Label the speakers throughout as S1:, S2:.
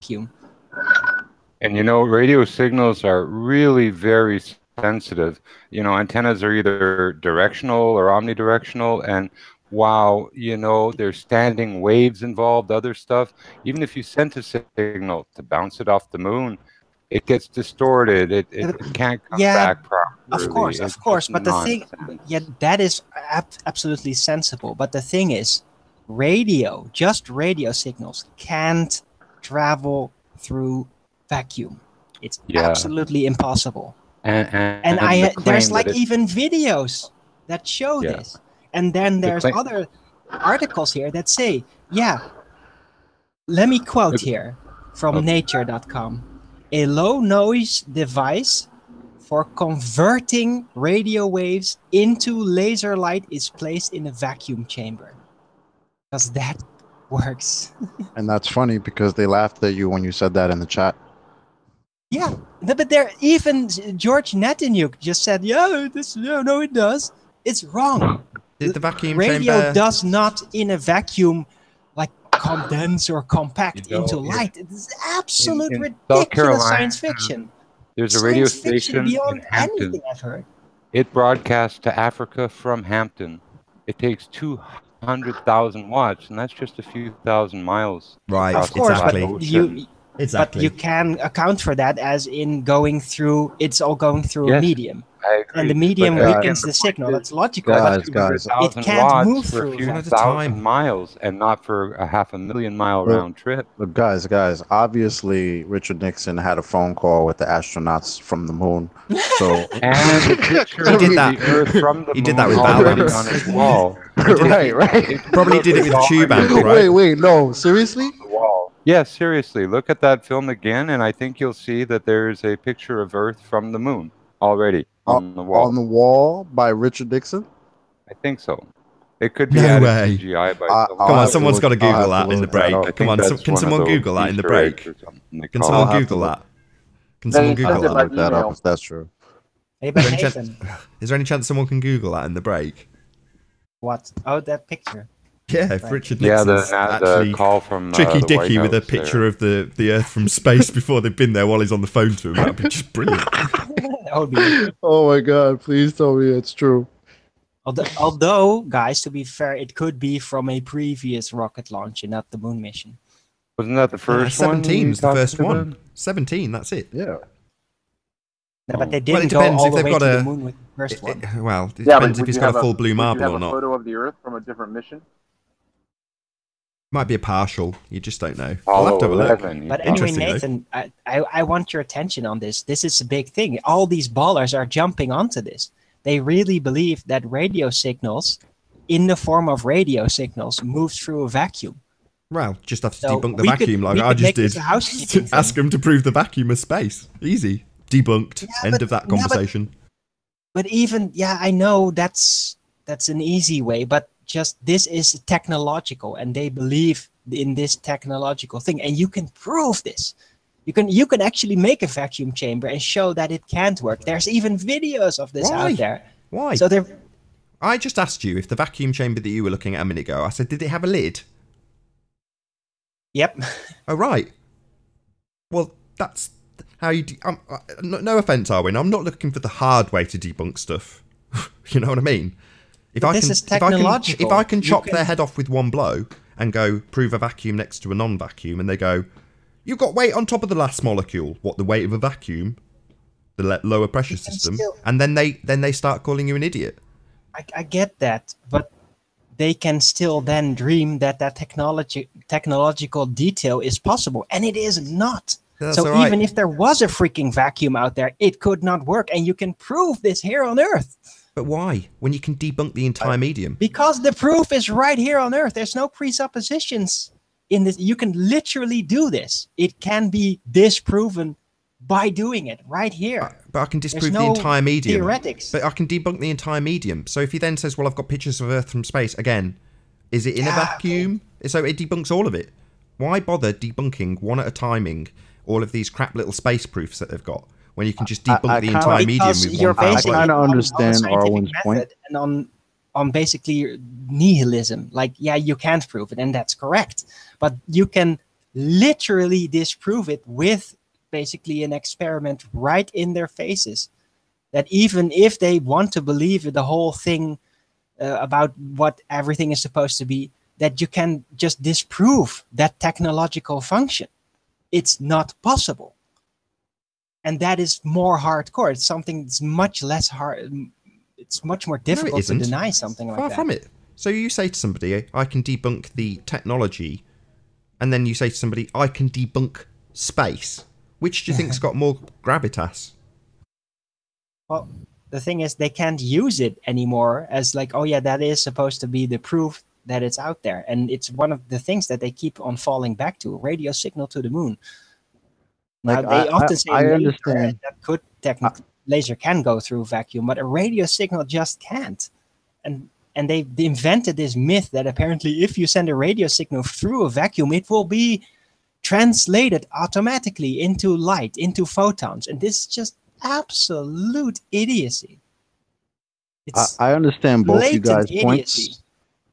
S1: vacuum.
S2: And you know, radio signals are really very sensitive. You know, antennas are either directional or omnidirectional, and wow, you know, there's standing waves involved, other stuff. Even if you send a signal to bounce it off the moon, it gets distorted. It can't come
S1: Yeah,
S2: back properly.
S1: of
S2: It's
S1: course.
S2: just
S1: But the thing,
S2: nonsense.
S1: yeah, that is absolutely sensible. But the thing is, radio, just radio signals can't travel through vacuum. It's
S2: Yeah,
S1: absolutely impossible.
S2: and
S1: And
S2: the
S1: there's
S2: claim that
S1: like
S2: it,
S1: even videos that show
S2: yeah,
S1: this. And then
S2: the
S1: there's
S2: claim,
S1: other articles here that say, yeah, let me quote
S2: the,
S1: here from
S2: okay.
S1: nature.com. A low noise device for converting radio waves into laser light is placed in a vacuum chamber. Because that works.
S3: And that's funny because they laughed at you when you said that in the chat.
S1: Yeah, but there even George Nathaniuk just said, "Yeah, this no, it does. It's wrong.
S4: Did the vacuum
S1: Radio
S4: chamber
S1: does not in a vacuum like condense or compact
S2: You know,
S1: into light. It's absolute
S2: in South
S1: ridiculous
S2: Carolina,
S1: science fiction.
S2: there's a radio
S1: Science fiction
S2: station in
S1: beyond
S2: Hampton.
S1: anything I've heard.
S2: It broadcasts to Africa from Hampton. It takes 200,000 watts, and that's just a few thousand miles.
S4: Right,
S1: Of course,
S4: exactly.
S1: but you
S4: Exactly.
S1: But you can account for that as in going through. It's all going through a
S2: Yes,
S1: medium,
S2: I agree.
S1: and the medium
S2: But,
S1: weakens the signal. That's logical.
S3: Guys,
S1: but
S3: guys,
S1: it
S2: 200,000
S1: can't
S2: watts
S1: move
S2: for a
S1: through
S2: few
S4: One at a
S2: thousand
S4: time.
S2: miles, and not for a 500,000 mile round trip.
S3: Look, guys, obviously Richard Nixon had a phone call with the astronauts from the moon. So
S2: And the picture
S4: He
S2: of
S4: did that.
S2: the Earth from the
S4: He did
S2: moon
S4: that with
S2: already
S4: balance.
S2: on his wall.
S3: right.
S4: Probably did it with a tube amp, right?
S3: Wait, no, seriously?
S2: The wall. Yeah, seriously. Look at that film again, and I think you'll see that there's a picture of Earth from the moon already on the wall.
S3: On the wall by Richard Nixon?
S2: I think so. It could be
S4: No
S2: added
S4: way.
S2: CGI by
S3: I'll
S4: Come
S2: someone.
S4: on,
S3: have to
S4: someone's
S3: look-
S4: got to
S3: I'll have
S4: Google
S3: to
S4: that in the
S3: look that
S4: break.
S3: up.
S2: I
S4: Come
S2: think
S4: on,
S2: that's
S4: can
S2: one of
S4: someone
S2: those
S4: Google that in the
S2: Easter eggs
S4: break?
S2: or something they
S4: Can
S2: call
S4: someone
S3: have to
S4: Google
S3: look-
S4: that? Can someone
S5: They
S4: Google
S5: sent it
S4: that?
S5: by
S3: Look that up
S5: email.
S3: if that's true.
S1: Hey, but
S4: Is there any
S1: Nathan,
S4: Is there any chance someone can Google that in the break?
S1: what? Oh, that picture.
S4: Yeah, if
S1: Right.
S4: Richard
S2: Yeah,
S4: Nixon's
S2: the
S4: actually
S2: call from
S4: Tricky
S2: the White
S4: Dicky with a
S2: House
S4: picture
S2: there.
S4: of the Earth from space before they've been there while he's on the phone to him. That'd be just brilliant.
S1: That would be.
S3: Oh my god, please tell me it's true.
S1: Although, guys, to be fair, it could be from a previous rocket launch and not the moon mission.
S2: Wasn't that the first one?
S4: 17 was the
S2: you
S4: first
S2: talked
S4: one.
S2: about?
S4: 17, that's it.
S3: Yeah.
S1: No, but they
S4: Well, it
S1: didn't go
S4: depends
S1: all
S4: if
S1: the
S4: they've
S1: way
S4: got
S1: to the
S4: a-
S1: moon with the first one.
S4: Well, it
S5: Yeah,
S4: depends
S5: but
S4: if it's
S5: would you
S4: got
S5: have
S4: a full blue
S5: would you
S4: marble
S5: have
S4: or
S5: a
S4: not.
S5: photo of the Earth from a different mission?
S4: Might be a partial. You just don't know.
S2: Apollo
S4: I'll have to have a look.
S2: 11,
S1: But
S2: you
S1: anyway,
S4: Interesting, though.
S1: Nathan, I want your attention on this. This is a big thing. All these ballers are jumping onto this. They really believe that radio signals, in the form of radio signals, move through a vacuum.
S4: Well, just have to
S1: So
S4: debunk the
S1: we could-
S4: vacuum like
S1: we
S4: I
S1: could
S4: just
S1: make this
S4: did.
S1: a housekeeping thing.
S4: Ask them to prove the vacuum is space. Easy. Debunked.
S1: Yeah,
S4: End
S1: but-
S4: of that
S1: yeah, but-
S4: conversation.
S1: But even, yeah, I know that's an easy way, but just this is technological, and they believe in this technological thing, and you can prove this. You can actually make a vacuum chamber and show that it can't work. There's even videos of this
S4: Why?
S1: out there.
S4: Why?
S1: So they're
S4: I just asked you if the vacuum chamber that you were looking at a minute ago, I said, did it have a lid?
S1: yep.
S4: Oh, right. Well, that's how you... no offence, Arwin. I'm not looking for the hard way to debunk stuff. You know what I mean? If
S1: But this is technological.
S4: If I can
S1: You
S4: chop
S1: can-
S4: their head off with one blow and go, prove a vacuum next to a non-vacuum, and they go, you've got weight on top of the last molecule. What, the weight of a vacuum? The lower pressure
S1: can
S4: system?
S1: still-
S4: And then they start calling you an idiot.
S1: I get that, but they can still then dream that technological detail is possible, and it is not.
S4: That's
S1: So
S4: all right.
S1: even if there was a freaking vacuum out there, it could not work, and you can prove this here on Earth.
S4: But why? When you can debunk the entire medium?
S1: Because the proof is right here on Earth. There's no presuppositions in this. You can literally do this. It can be disproven by doing it right here.
S4: But I can disprove
S1: There's
S4: the
S1: no
S4: entire medium.
S1: theoretics.
S4: But I can debunk the entire medium. So if he then says, well, I've got pictures of Earth from space, again, is it in a
S1: Yeah,
S4: vacuum? So it debunks all of it. Why bother debunking one at a timing all of these crap little space proofs that they've got when you can just debunk
S3: I
S4: the
S3: kinda-
S4: entire medium
S1: Because
S4: with
S1: you're
S4: one fell
S1: basing
S4: blow?
S1: it
S3: kinda
S1: on a
S3: understand
S1: scientific
S3: Arwen's point.
S1: method and on basically nihilism. Like, yeah, you can't prove it, and that's correct. But you can literally disprove it with basically an experiment right in their faces. That even if they want to believe the whole thing about what everything is supposed to be, that you can just disprove that technological function. It's not possible. And that is more hardcore. It's something that's much less hard. It's much more difficult to deny something like that.
S4: Far from it. So you say to somebody, I can debunk the technology, and then you say to somebody, I can debunk space. Which do you think's got more gravitas?
S1: Well, the thing is, they can't use it anymore as like, oh yeah, that is supposed to be the proof that it's out there. And it's one of the things that they keep on falling back to, radio signal to the moon. Now,
S3: Like,
S1: they often say
S3: I
S1: laser,
S3: understand.
S1: that could technically, laser can go through vacuum, but a radio signal just can't. And they invented this myth that apparently if you send a radio signal through a vacuum, it will be translated automatically into light, into photons. And this is just absolute idiocy. It's
S3: I understand both you
S1: blatant
S3: guys'
S1: idiocy.
S3: points,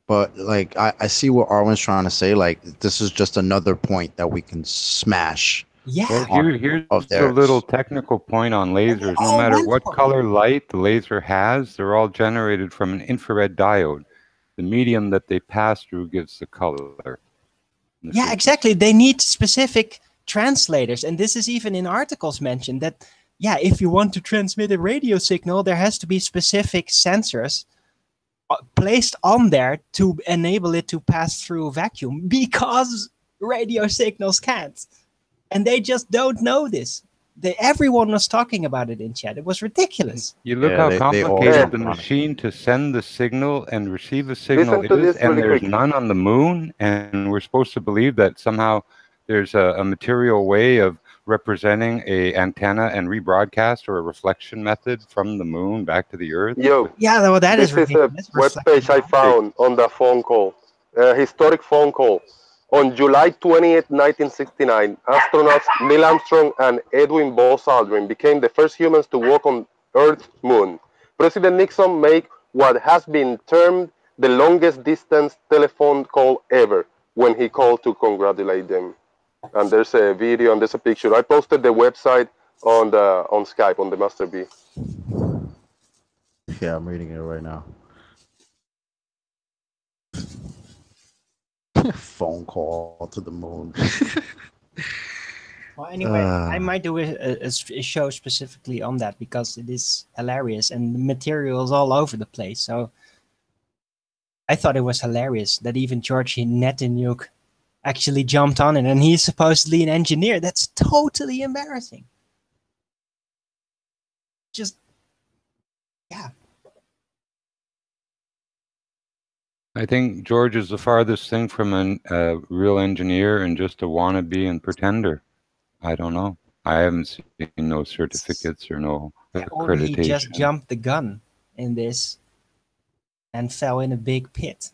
S3: but like I see what Arwen's trying to say. Like this is just another point that we can smash.
S1: Yeah.
S2: Well, here's
S3: of
S2: a
S3: theirs.
S2: little technical point on lasers. No
S1: all
S2: matter
S1: went
S2: what
S1: for it.
S2: color light the laser has, they're all generated from an infrared diode. The medium that they pass through gives the color.
S1: Yeah, exactly. They need specific translators. And this is even in articles mentioned that, yeah, if you want to transmit a radio signal, there has to be specific sensors placed on there to enable it to pass through vacuum, because radio signals can't. And they just don't know this. Everyone was talking about it in chat. It was ridiculous.
S2: You look
S3: Yeah,
S2: how
S3: they all
S2: complicated
S3: jump
S2: the
S3: on it.
S2: machine to send the signal and receive the signal
S5: Listen to
S2: is,
S5: this
S2: and
S5: really
S2: there's
S5: quick.
S2: none on the moon, and we're supposed to believe that somehow there's a material way of representing a antenna and rebroadcast or a reflection method from the moon back to the Earth.
S5: Yo,
S1: Yeah, well, that is
S5: this is a
S1: ridiculous.
S5: webpage I found on the phone call, a historic phone call. On July 20th, 1969, astronauts Neil Armstrong and Edwin Buzz Aldrin became the first humans to walk on Earth's moon. President Nixon made what has been termed the longest distance telephone call ever when he called to congratulate them. And there's a video and there's a picture. I posted the website on Skype on the Master B.
S3: Yeah, I'm reading it right now. Phone call to the moon.
S1: Well, anyway, I might do a show specifically on that because it is hilarious and the material is all over the place. So I thought it was hilarious that even George Nathan Oakley actually jumped on it, and he's supposedly an engineer. That's totally embarrassing. Just, yeah.
S2: I think George is the farthest thing from a real engineer and just a wannabe and pretender. I don't know. I haven't seen no certificates or no
S1: Or he just
S2: accreditation.
S1: jumped the gun in this and fell in a big pit.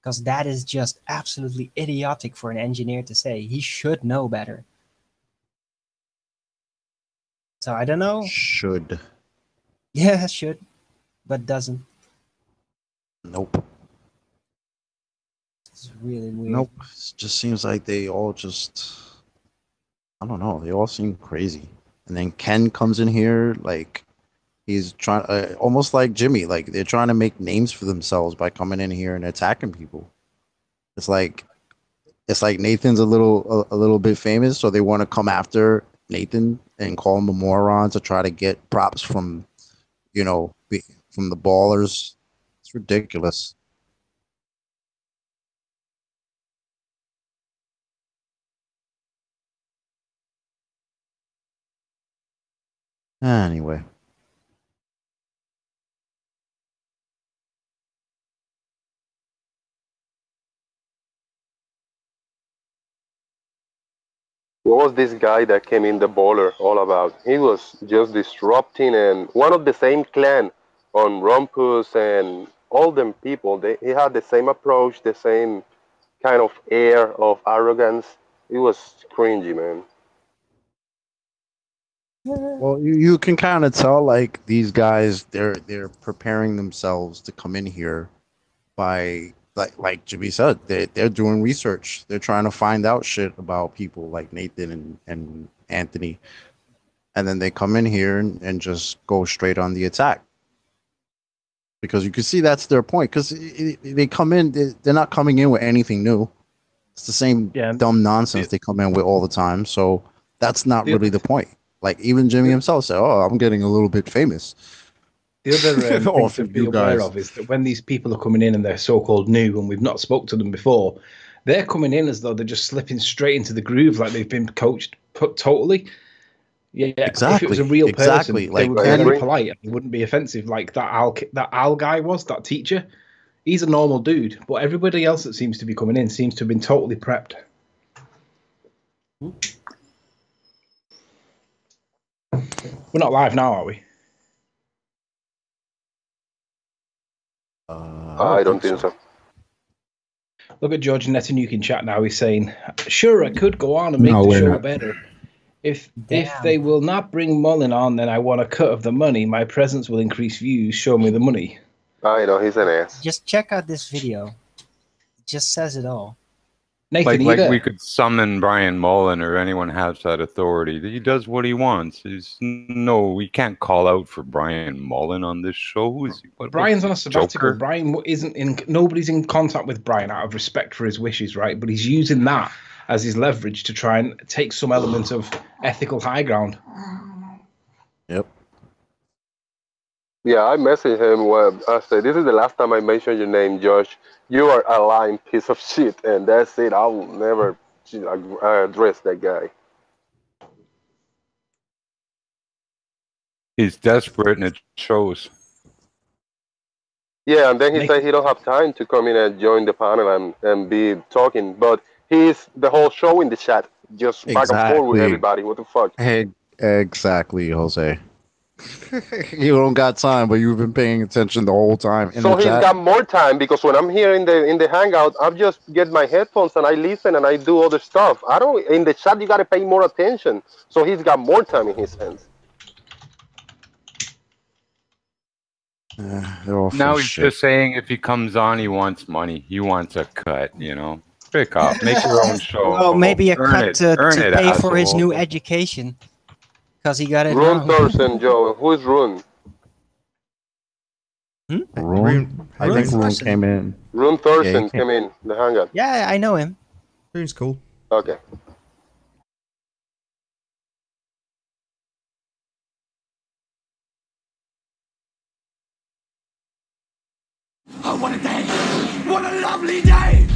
S1: Because that is just absolutely idiotic for an engineer to say. He should know better. So I don't know.
S3: Should.
S1: Yeah, should, but doesn't.
S3: Nope.
S1: It's really weird.
S3: Nope. It just seems like they all just, I don't know. They all seem crazy. And then Ken comes in here like he's trying, almost like Jimmy. Like they're trying to make names for themselves by coming in here and attacking people. It's like Nathan's a little bit famous, so they want to come after Nathan and call him a moron to try to get props from, from the ballers. It's ridiculous. Anyway.
S5: What was this guy that came in the baller all about? He was just disrupting, and one of the same clan on Rumpus and all them people. He had the same approach, the same kind of air of arrogance. It was cringy, man.
S3: Well, you can kind of tell like these guys they're preparing themselves to come in here by like Jimmy said, they're doing research. They're trying to find out shit about people like Nathan and Anthony, and then they come in here and just go straight on the attack. Because you can see that's their point. Because they come in, they're not coming in with anything new. It's the same dumb nonsense they come in with all the time. So that's not really the point. Like even Jimmy himself said, "Oh, I'm getting a little bit famous."
S6: The other thing to be aware of is that when these people are coming in and they're so-called new and we've not spoke to them before, they're coming in as though they're just slipping straight into the groove like they've been coached totally. Yeah, exactly. If it was a real person, they would be very polite and they wouldn't be offensive like that Al guy was, that teacher. He's a normal dude, but everybody else that seems to be coming in seems to have been totally prepped. We're not live now, are we?
S5: I don't think so.
S6: Look at George Nathan Oakley in chat now. He's saying, "Sure, I could go on and make the show better. If they will not bring Mullen on, then I want a cut of the money. My presence will increase views. Show me the money."
S5: I know, he's an ass.
S1: Just check out this video. It just says it all.
S6: Nathan,
S2: like we could summon Brian Mullen or anyone has that authority. He does what he wants. We can't call out for Brian Mullen on this show. Who is he?
S6: Brian's on a sabbatical. Brian nobody's in contact with Brian out of respect for his wishes, right? But he's using that as his leverage to try and take some element of ethical high ground.
S3: Yep.
S5: Yeah, I messaged him. I said, "This is the last time I mentioned your name, Josh. You are a lying piece of shit," and that's it. I will never address that guy.
S2: He's desperate, and it shows.
S5: Yeah, and then he said he don't have time to come in and join the panel and be talking, but he's the whole show in the chat, just back and forth with everybody. What the fuck?
S3: Hey, exactly, Jose. You don't got time, but you've been paying attention the whole time.
S5: So he's got more time because when I'm here in the hangout, I just get my headphones and I listen and I do other stuff. I don't in the chat. You got to pay more attention. So he's got more time in his hands.
S2: Now he's just saying if he comes on, he wants money. He wants a cut. Pick up, make your own show.
S1: Well, maybe a cut to pay for his new education. Because he got it
S5: Rune Thorson, Joe. Who is Rune?
S3: Rune? I think Rune came in.
S5: Rune Thorson came in the hangout.
S1: Yeah, I know him.
S4: Rune's cool.
S5: Okay.
S7: Oh, what a day! What a lovely day!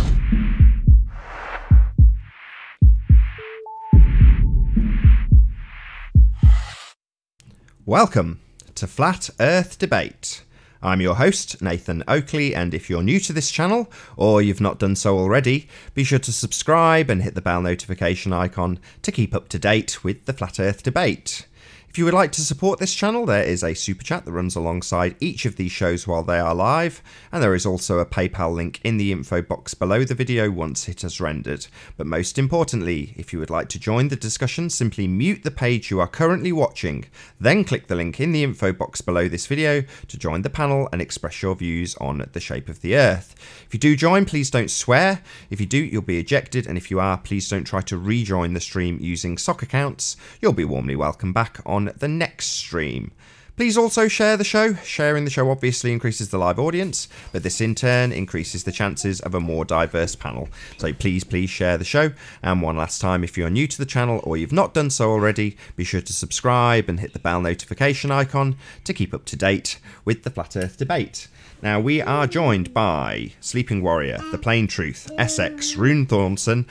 S4: Welcome to Flat Earth Debate. I'm your host, Nathan Oakley, and if you're new to this channel, or you've not done so already, be sure to subscribe and hit the bell notification icon to keep up to date with the Flat Earth Debate. If you would like to support this channel, there is a super chat that runs alongside each of these shows while they are live, and there is also a PayPal link in the info box below the video once it has rendered. But most importantly, if you would like to join the discussion, simply mute the page you are currently watching, then click the link in the info box below this video to join the panel and express your views on the shape of the Earth. If you do join, please don't swear. If you do, you'll be ejected, and if you are, please don't try to rejoin the stream using sock accounts. You'll be warmly welcome back on the next stream. Please also share the show. Sharing the show obviously increases the live audience, but this in turn increases the chances of a more diverse panel. So please share the show. And one last time, if you're new to the channel or you've not done so already, be sure to subscribe and hit the bell notification icon to keep up to date with the Flat Earth Debate. Now we are joined by Sleeping Warrior, The Plain Truth, SX, Rune Thornton,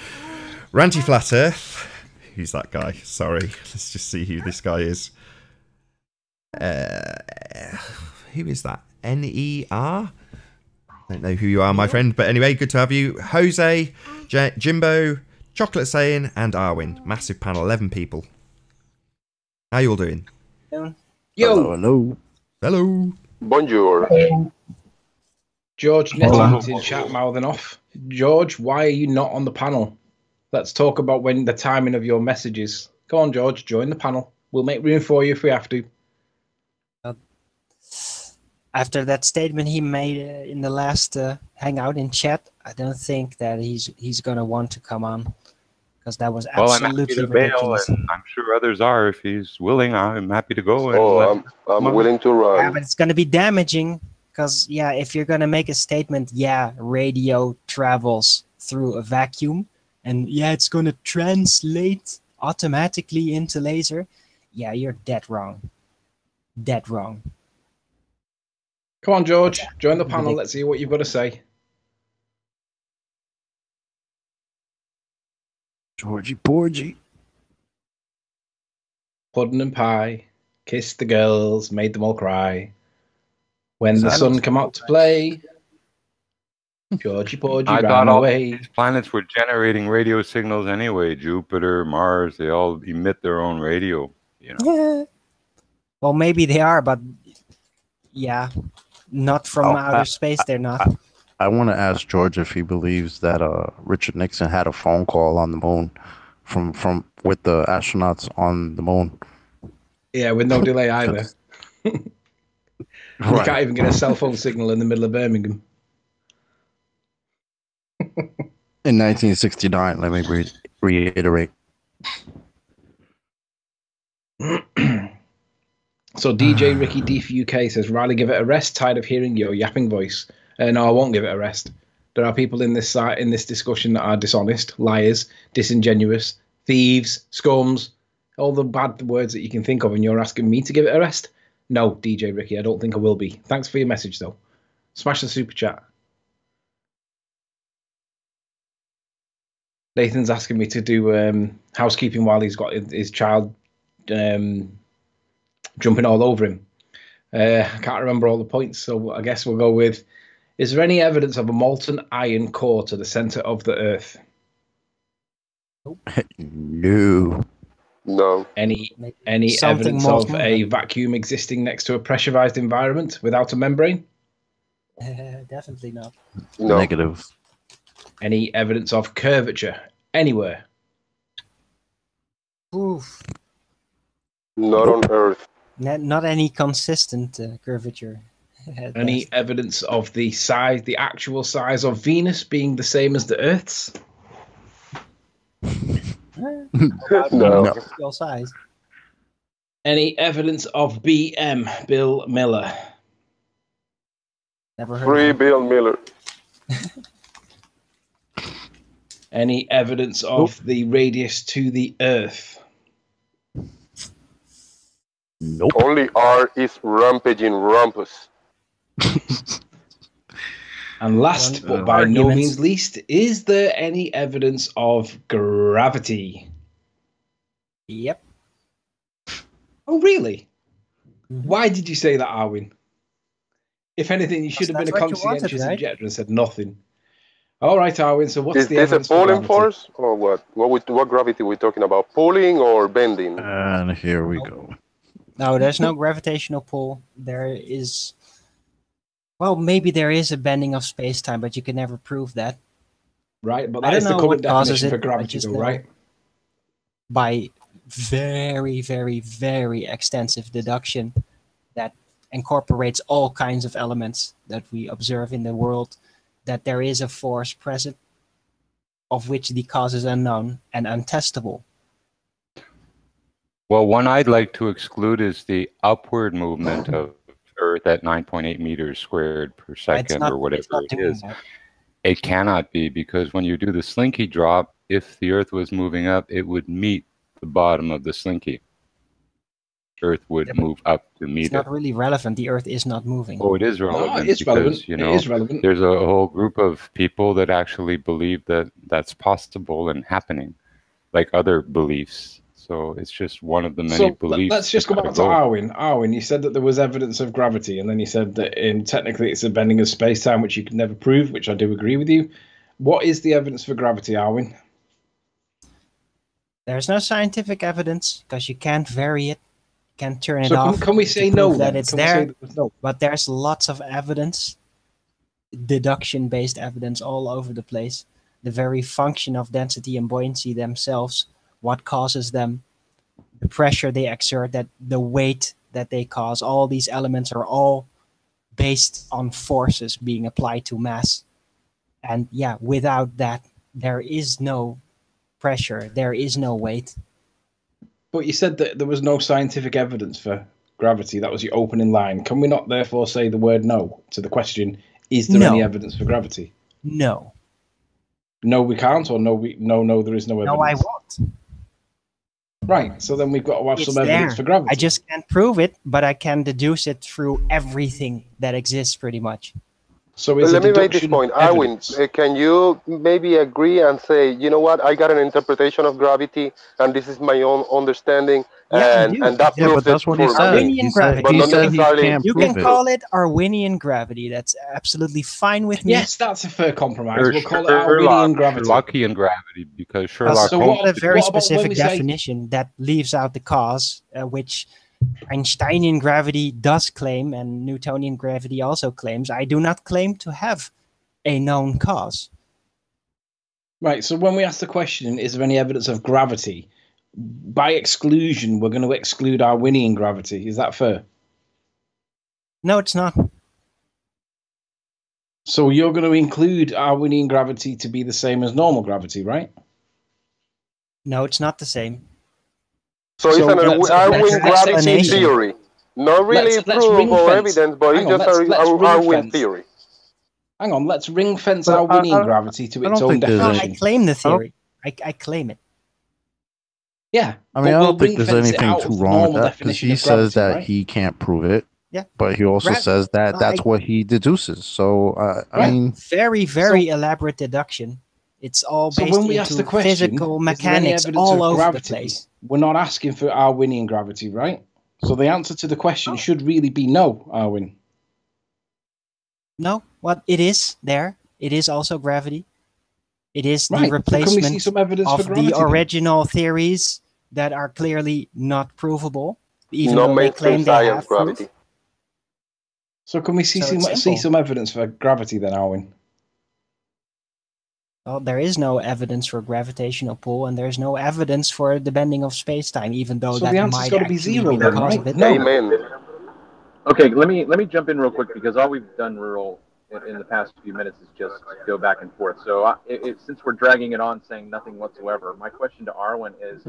S4: Ranty Flat Earth. Who's that guy? Sorry, let's just see who this guy is. Who is that? NER? Don't know who you are, my friend, but anyway, good to have you. Jose, Jimbo, Chocolate Saying, and Arwin. Massive panel, 11 people. How you all doing?
S6: Yo!
S3: Hello.
S4: Hello.
S5: Bonjour.
S6: George Nathan's in chat mouthing off. George, why are you not on the panel? Let's talk about when the timing of your messages. Go on, George, join the panel. We'll make room for you if we have to.
S1: After that statement he made in the last hangout in chat, I don't think that he's gonna want to come on, because that was
S2: Well, I'm happy
S1: absolutely
S2: to bail,
S1: ridiculous.
S2: and I'm sure others are. If he's willing, I'm happy to go. And
S5: Oh, I'm willing to
S1: Yeah,
S5: run.
S1: but it's gonna be damaging, because yeah, if you're gonna make a statement, yeah, radio travels through a vacuum, and yeah, it's gonna translate automatically into laser. Yeah, you're dead wrong. Dead wrong.
S6: Come on, George, join the panel. Let's see what you've got to say.
S3: Georgie Porgy.
S6: Pudding and pie, kissed the girls, made them all cry. When the sun come out to play, Georgie Porgy
S2: I
S6: ran
S2: thought all
S6: away.
S2: these planets were generating radio signals anyway. Jupiter, Mars, they all emit their own radio. You know.
S1: Yeah. Well, maybe they are, but yeah, not from outer space. They're not.
S3: I want to ask George if he believes that Richard Nixon had a phone call on the moon from with the astronauts on the moon.
S6: Yeah, with no delay either. You can't even get a cell phone signal in the middle of Birmingham.
S3: In 1969, let me reiterate.
S6: So DJ Ricky D for UK says, Riley, give it a rest. Tired of hearing your yapping voice. No, I won't give it a rest. There are people in this discussion that are dishonest, liars, disingenuous, thieves, scums, all the bad words that you can think of, and you're asking me to give it a rest? No, DJ Ricky, I don't think I will be. Thanks for your message, though. Smash the super chat. Nathan's asking me to do housekeeping while he's got his child jumping all over him. I can't remember all the points, so I guess we'll go with, is there any evidence of a molten iron core to the center of the Earth?
S3: No.
S5: No.
S6: Any evidence of a vacuum existing next to a pressurized environment without a membrane?
S1: Definitely not.
S5: No.
S3: Negative.
S6: Any evidence of curvature anywhere?
S1: Oof.
S5: Not on Earth.
S1: Not any consistent curvature.
S6: Any evidence of the size, the actual size of Venus being the same as the Earth's?
S5: No.
S1: Real size.
S6: Any evidence of BM, Bill Miller?
S1: Never heard
S5: Free
S1: of
S5: Bill Miller.
S6: Any evidence of the radius to the Earth?
S3: Nope.
S5: Only R is rampaging rumpus.
S6: And last, but by no means least, is there any evidence of gravity?
S1: Yep.
S6: Oh, really? Why did you say that, Arwin? If anything, you should have been a conscientious objector and said nothing. All right, Arwin, so what's the evidence?
S5: Is this a pulling force or what? What gravity are we talking about? Pulling or bending?
S3: And here we go.
S1: No, there's no gravitational pull. There is... Well, maybe there is a bending of space-time, but you can never prove that.
S6: Right, but that is the current definition for gravity, though, right?
S1: By very, very, very extensive deduction that incorporates all kinds of elements that we observe in the world, that there is a force present of which the cause is unknown and untestable.
S2: Well, one I'd like to exclude is the upward movement of Earth at 9.8 meters squared per second, or whatever it is. It cannot be, because when you do the slinky drop, if the Earth was moving up, it would meet the bottom of the slinky. Earth would move up to meet it.
S1: It's not really relevant. The Earth is not moving.
S2: Oh, it is relevant.
S6: No, it's
S2: because,
S6: relevant.
S2: you know,
S6: it is relevant.
S2: There's a whole group of people that actually believe that that's possible and happening, like other beliefs. So it's just one of the many beliefs.
S6: Let's just go back to Arwin. Arwin, you said that there was evidence of gravity, and then you said that technically it's a bending of space-time, which you can never prove, which I do agree with you. What is the evidence for gravity, Arwin?
S1: There's no scientific evidence, because you can't vary it. You can't turn it
S6: so
S1: off.
S6: Can we say no?
S1: That it's
S6: can
S1: there,
S6: no?
S1: But there's lots of evidence, deduction-based evidence all over the place. The very function of density and buoyancy themselves, what causes them, the pressure they exert, that the weight that they cause, all these elements are all based on forces being applied to mass. And yeah, without that, there is no pressure, there is no weight.
S6: But you said that there was no scientific evidence for gravity. That was your opening line. Can we not therefore say the word no to the question, is there any evidence for gravity?
S1: No.
S6: No, we can't, or no, there is no evidence.
S1: No, I won't.
S6: Right, so then we've got to have some evidence for gravity.
S1: I just can't prove it, but I can deduce it through everything that exists pretty much.
S6: So
S5: let me make this point. Arwin, can you maybe agree and say, you know what, I got an interpretation of gravity, and this is my own understanding, and that proves
S3: but that's what he said.
S1: Arwinian gravity.
S5: But not necessarily.
S1: You can call it Arwinian gravity. That's absolutely fine with me.
S6: Yes, that's a fair compromise. We'll call it Arwinian gravity.
S2: Sherlockian gravity, because Sherlock
S1: so
S2: Holmes...
S1: what a very specific definition that leaves out the cause, which Einsteinian gravity does claim, and Newtonian gravity also claims. I do not claim to have a known cause.
S6: Right, so when we ask the question, is there any evidence of gravity? By exclusion, we're going to exclude Arwinian gravity. Is that fair?
S1: No, it's not.
S6: So you're going to include Arwinian gravity to be the same as normal gravity, right?
S1: No, it's not the same.
S5: So it's an Arwin gravity theory. Not really proof or evidence, but it's just an Arwin theory.
S6: Hang on, let's ring fence Arwinian gravity to its own definition.
S1: I claim the theory. I claim it.
S6: Yeah.
S3: I mean, I don't think there's anything too wrong with that, because he says that he can't prove it.
S1: Yeah.
S3: But he also says that that's what he deduces. So, I mean...
S1: Very, very elaborate deduction. It's all based
S6: when we ask the question,
S1: physical mechanics all over the place.
S6: We're not asking for Arwinian gravity, right? So the answer to the question should really be no, Arwin.
S1: No, well, it is there. It is also gravity. It is the
S6: Right.
S1: replacement
S6: Can we see some evidence
S1: of
S6: for gravity,
S1: the original theories that are clearly not provable, even though they claim they have
S5: gravity.
S1: proof.
S6: So can we see some evidence for gravity then, Arwin?
S1: Well, there is no evidence for gravitational pull, and there's no evidence for the bending of space-time, even though that might actually be the cause of it.
S6: No.
S5: Amen.
S8: Okay, let me jump in real quick, because all we've done in the past few minutes is just go back and forth. So since we're dragging it on, saying nothing whatsoever, my question to Arwin is,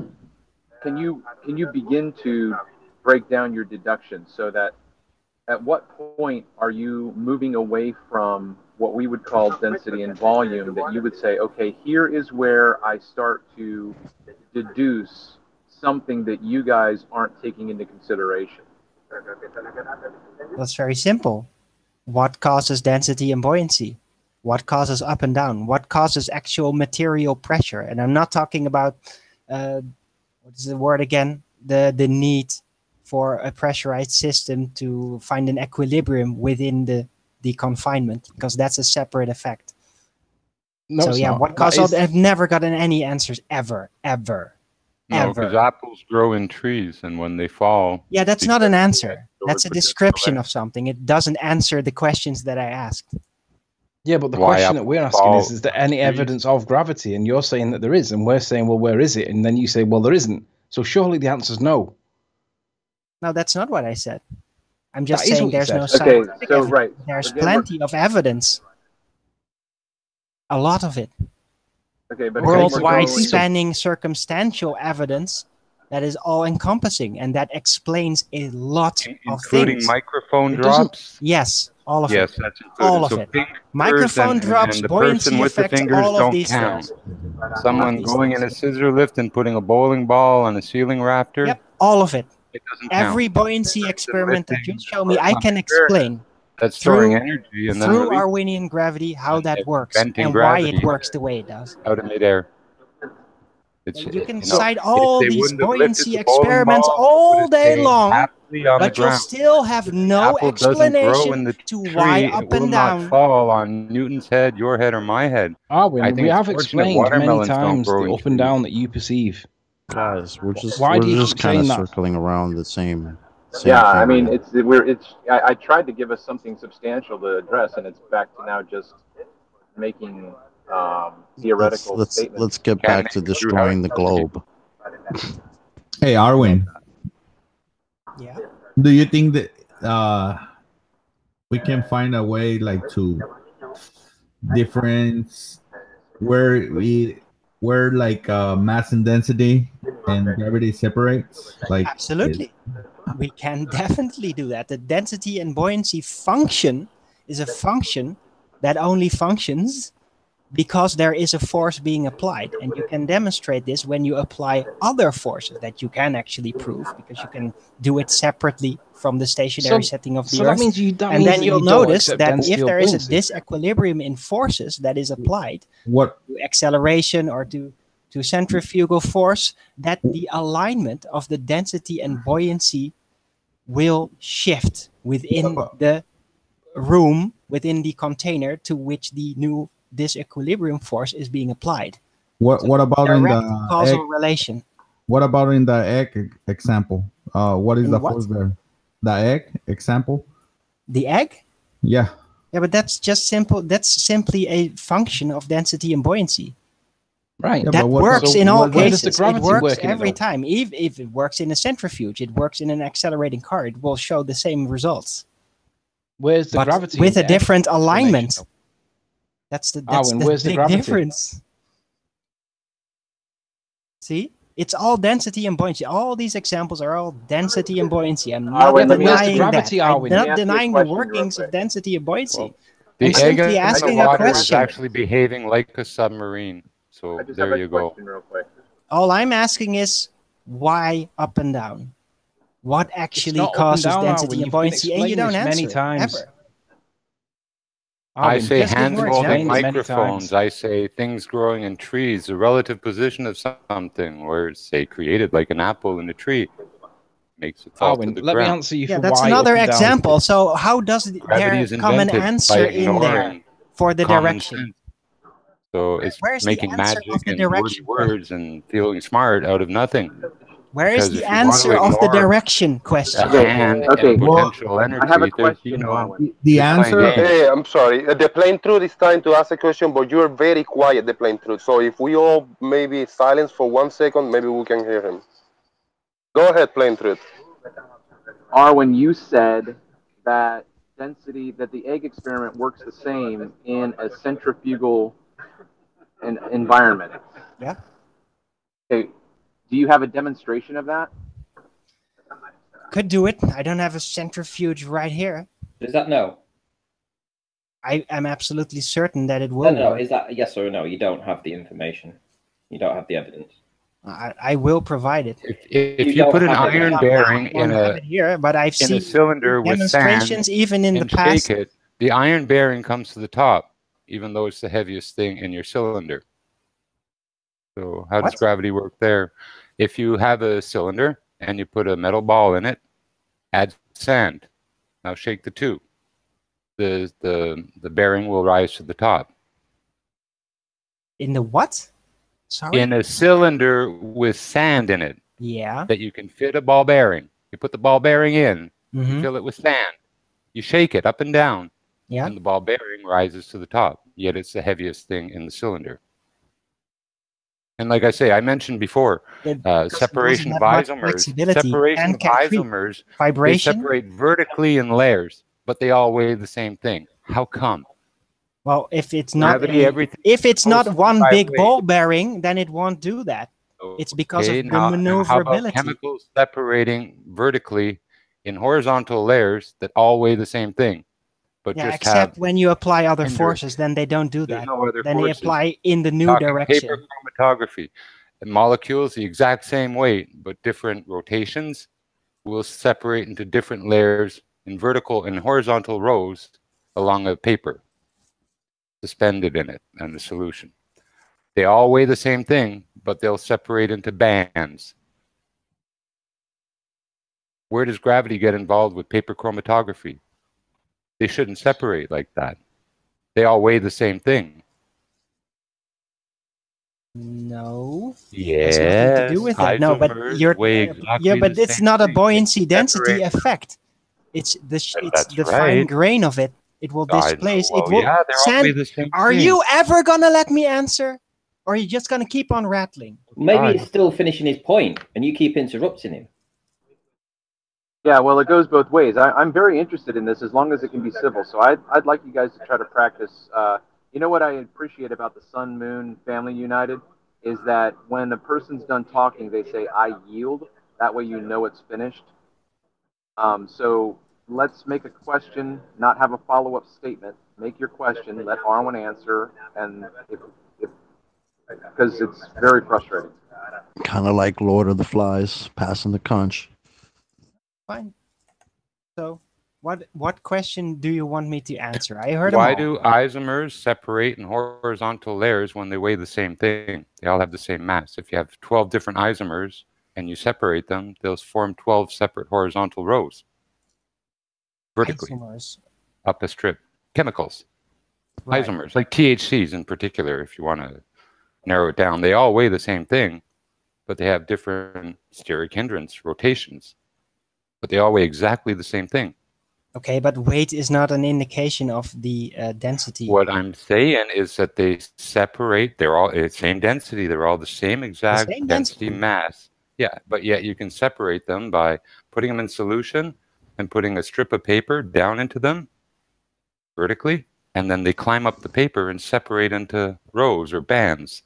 S8: can you begin to break down your deduction so that at what point are you moving away from what we would call density and volume, that you would say, okay, here is where I start to deduce something that you guys aren't taking into consideration?
S1: That's very simple. What causes density and buoyancy? What causes up and down? What causes actual material pressure? And I'm not talking about, what is the word again? The need for a pressurized system to find an equilibrium within the confinement, because that's a separate effect.
S6: No,
S1: so yeah, what causes? I've never gotten any answers ever.
S2: No, because apples grow in trees, and when they fall...
S1: Yeah, that's not an answer. That's a description of something. It doesn't answer the questions that I asked.
S6: Yeah, but the question that we're asking is there any evidence of gravity? And you're saying that there is, and we're saying, well, where is it? And then you say, well, there isn't. So surely the answer is no.
S1: No, that's not what I said. I'm just saying there's no
S8: scientific evidence. Right.
S1: There's plenty of evidence. A lot of it.
S8: Okay, but
S1: worldwide spanning circumstantial evidence that is all encompassing, and that explains a lot of things.
S2: Including microphone drops?
S1: Yes, all of it.
S2: Yes, that's included.
S1: All of it. Microphone drops, buoyancy effects, all of these things.
S2: Someone going in a scissor lift and putting a bowling ball on a ceiling rafter?
S1: Yep, all of it.
S2: It doesn't
S1: Every
S2: count.
S1: buoyancy experiment that you show me, I can explain.
S2: That's storing energy, and then
S1: through Arwinian gravity, how that works and why it works the way it does.
S2: Out of midair.
S1: You can cite all these buoyancy experiments all day long, but you'll still have no explanation to why up and down.
S2: Not fall on Newton's head, your head, or my head.
S6: Arwin, we have explained many times the up and down that you perceive.
S3: Guys, we're just kind of circling around the same.
S8: Yeah, I mean, I tried to give us something substantial to address, and it's back to now just making theoretical statements.
S3: Let's get back to destroying the globe.
S9: Hey, Arwin.
S1: Yeah.
S9: Do you think that we can find a way like to difference where like mass and density and gravity separates. Like
S1: Absolutely. We can definitely do that. The density and buoyancy function is a function that only functions because there is a force being applied. And you can demonstrate this when you apply other forces that you can actually prove, because you can do it separately from the stationary setting of the Earth.
S6: That means
S1: and then you'll notice that if there is a disequilibrium in forces that is applied to acceleration or to centrifugal force, that the alignment of the density and buoyancy will shift within the room, within the container to which the new disequilibrium force is being applied.
S9: What about in the
S1: causal
S9: egg
S1: relation?
S9: What about in the egg example? What is
S1: In
S9: the
S1: what?
S9: force there? The egg example?
S1: The egg?
S9: Yeah.
S1: Yeah, but that's just simple. That's simply a function of density and buoyancy.
S6: Right.
S9: Yeah,
S1: That works in all
S6: where does
S1: cases.
S6: the gravity
S1: It works
S6: work in it,
S1: every
S6: though?
S1: time. If it works in a centrifuge, it works in an accelerating car, it will show the same results.
S6: Where's the
S1: But
S6: gravity
S1: with
S6: in
S1: a
S6: the egg
S1: different alignment.
S6: formation?
S1: That's the
S6: Arwen, where's the
S1: big
S6: gravity?
S1: difference. See? It's all density and buoyancy. All these examples are all density and buoyancy. I'm not
S8: Arwen, let me ask
S1: denying
S8: you-
S1: that.
S6: gravity,
S1: I'm
S6: Arwen?
S8: Let me
S1: not
S8: ask you a
S1: denying the
S8: question real
S1: workings of
S8: quick.
S1: density and buoyancy.
S2: Well, the
S1: I'm
S2: egg
S1: simply
S2: in the
S1: asking a
S2: water is
S1: question.
S2: actually behaving like a submarine. So
S8: I just
S2: there
S8: have a
S2: you go.
S8: question real quick.
S1: All I'm asking is why up and down? What actually
S6: not up and
S1: causes
S6: down,
S1: density
S6: Arwen.
S1: and
S6: You've been
S1: buoyancy? And you
S6: explaining
S1: don't
S6: this many
S1: answer
S6: times.
S1: ever.
S2: I
S6: Arwen,
S2: say
S1: just give
S2: hands
S1: more
S2: holding
S1: examples.
S6: Many
S2: microphones.
S6: times.
S2: I say things growing in trees, the relative position of something, where it's, say, created like an apple in a tree, makes it fall to
S6: Arwen,
S2: the
S6: let me
S2: ground.
S6: answer you
S1: Yeah,
S6: for
S1: that's
S6: why
S1: another
S6: up and down.
S1: example. So how does
S2: Gravity
S1: there
S2: is
S1: come an
S2: invented
S1: answer
S2: by
S1: in there
S2: ignoring
S1: for the
S2: common
S1: direction?
S2: sense. So it's
S1: Where's the
S2: making
S1: answer of
S2: magic
S1: the
S2: and wordy
S1: direction?
S2: words and feeling smart out of nothing.
S1: Where is
S2: Because
S1: the
S2: if you want to
S1: answer of the
S2: ignore
S1: direction
S2: a
S1: question?
S2: hand
S8: Okay.
S2: and
S9: Well,
S2: potential energy,
S8: I have a
S2: there-
S8: question,
S2: you know,
S8: Arwen.
S9: The
S2: you're playing
S9: answer.
S2: games.
S5: Hey, I'm sorry. The plain truth is trying to ask a question, but you're very quiet, the plain truth. So if we all maybe silence for 1 second, maybe we can hear him. Go ahead, plain truth.
S8: Arwen, you said that that the egg experiment works the same in a centrifugal environment.
S1: Yeah.
S8: Okay. Do you have a demonstration of that?
S1: Could do it. I don't have a centrifuge right here.
S10: Is that no?
S1: I am absolutely certain that it
S10: No,
S1: will
S10: no.
S1: work.
S10: Is that a yes or a no? You don't have the information. You don't have the evidence.
S1: I will provide it.
S2: If
S10: You
S2: you
S10: don't
S2: put an
S10: have it.
S2: iron
S1: I
S2: bearing
S1: don't
S2: in
S1: have
S2: a
S1: it here, but I've
S2: in a
S1: seen
S2: cylinder with sand
S1: demonstrations even in the
S2: and
S1: past.
S2: shake it, the iron bearing comes to the top, even though it's the heaviest thing in your cylinder. So how does
S1: What?
S2: gravity work there? If you have a cylinder and you put a metal ball in it, add sand. Now shake the two. The bearing will rise to the top.
S1: In the what? Sorry?
S2: In a cylinder with sand in it
S1: Yeah.
S2: that you can fit a ball bearing. You put the ball bearing in, you
S1: Mhm.
S2: fill it with sand. You shake it up and down,
S1: Yeah.
S2: and the ball bearing rises to the top, yet it's the heaviest thing in the cylinder. And like I say, I mentioned before, separation of isomers. Separation of isomers, they
S1: Vibration?
S2: separate vertically in layers, but they all weigh the same thing. How come?
S1: Well, if it's not
S2: Gravity, everything
S1: if it's not
S2: supposed to
S1: one
S2: by
S1: big
S2: weight.
S1: ball bearing, then it won't do that. It's because of the
S2: Now how about
S1: maneuverability.
S2: chemicals separating vertically in horizontal layers that all weigh the same thing, but
S1: Yeah,
S2: just
S1: except
S2: have
S1: when you apply other
S2: hindrance?
S1: forces, then they don't do
S2: There's
S1: that.
S2: no other
S1: Then they
S2: forces.
S1: apply in the new
S2: Talking
S1: direction.
S2: paper chromatography. And molecules, the exact same weight, but different rotations, will separate into different layers in vertical and horizontal rows along a paper, suspended in it and the solution. They all weigh the same thing, but they'll separate into bands. Where does gravity get involved with paper chromatography? They shouldn't separate like that. They all weigh the same thing.
S1: No.
S2: Yes,
S1: Has nothing to do with it. No, but
S2: isomers
S1: you're
S2: weigh exactly
S1: yeah, but
S2: the
S1: it's
S2: same
S1: not a
S2: thing.
S1: buoyancy
S2: They
S1: density
S2: separate.
S1: effect. It's
S2: That's
S1: the fine
S2: right.
S1: grain of it. It will displace.
S2: Well,
S1: It will
S2: yeah, they're all
S1: sand.
S2: weigh the same
S1: Are
S2: thing.
S1: you ever gonna let me answer, or are you just gonna keep on rattling?
S10: Maybe
S2: God.
S10: he's still finishing his point, and you keep interrupting him.
S8: Yeah, well, it goes both ways. I'm very interested in this as long as it can be civil. So I'd like you guys to try to practice. You know what I appreciate about the Sun Moon Family United is that when a person's done talking, they say, "I yield." That way you know it's finished. So let's make a question, not have a follow-up statement. Make your question, let Arwen answer, and because it's very frustrating.
S3: Kind of like Lord of the Flies, passing the conch.
S1: Fine. So, what question do you want me to answer? I heard
S2: Why
S1: them all.
S2: do isomers separate in horizontal layers when they weigh the same thing? They all have the same mass. If you have 12 different isomers and you separate them, they'll form 12 separate horizontal rows. Vertically.
S1: Isomers.
S2: Up a strip. Chemicals.
S1: Right.
S2: Isomers, like THCs in particular, if you want to narrow it down. They all weigh the same thing, but they have different steric hindrance rotations. But they all weigh exactly the same thing.
S1: Okay, but weight is not an indication of the density.
S2: What I'm saying is that they separate. They're all same density. They're all the same exact density mass. Yeah, but yet you can separate them by putting them in solution and putting a strip of paper down into them vertically, and then they climb up the paper and separate into rows or bands.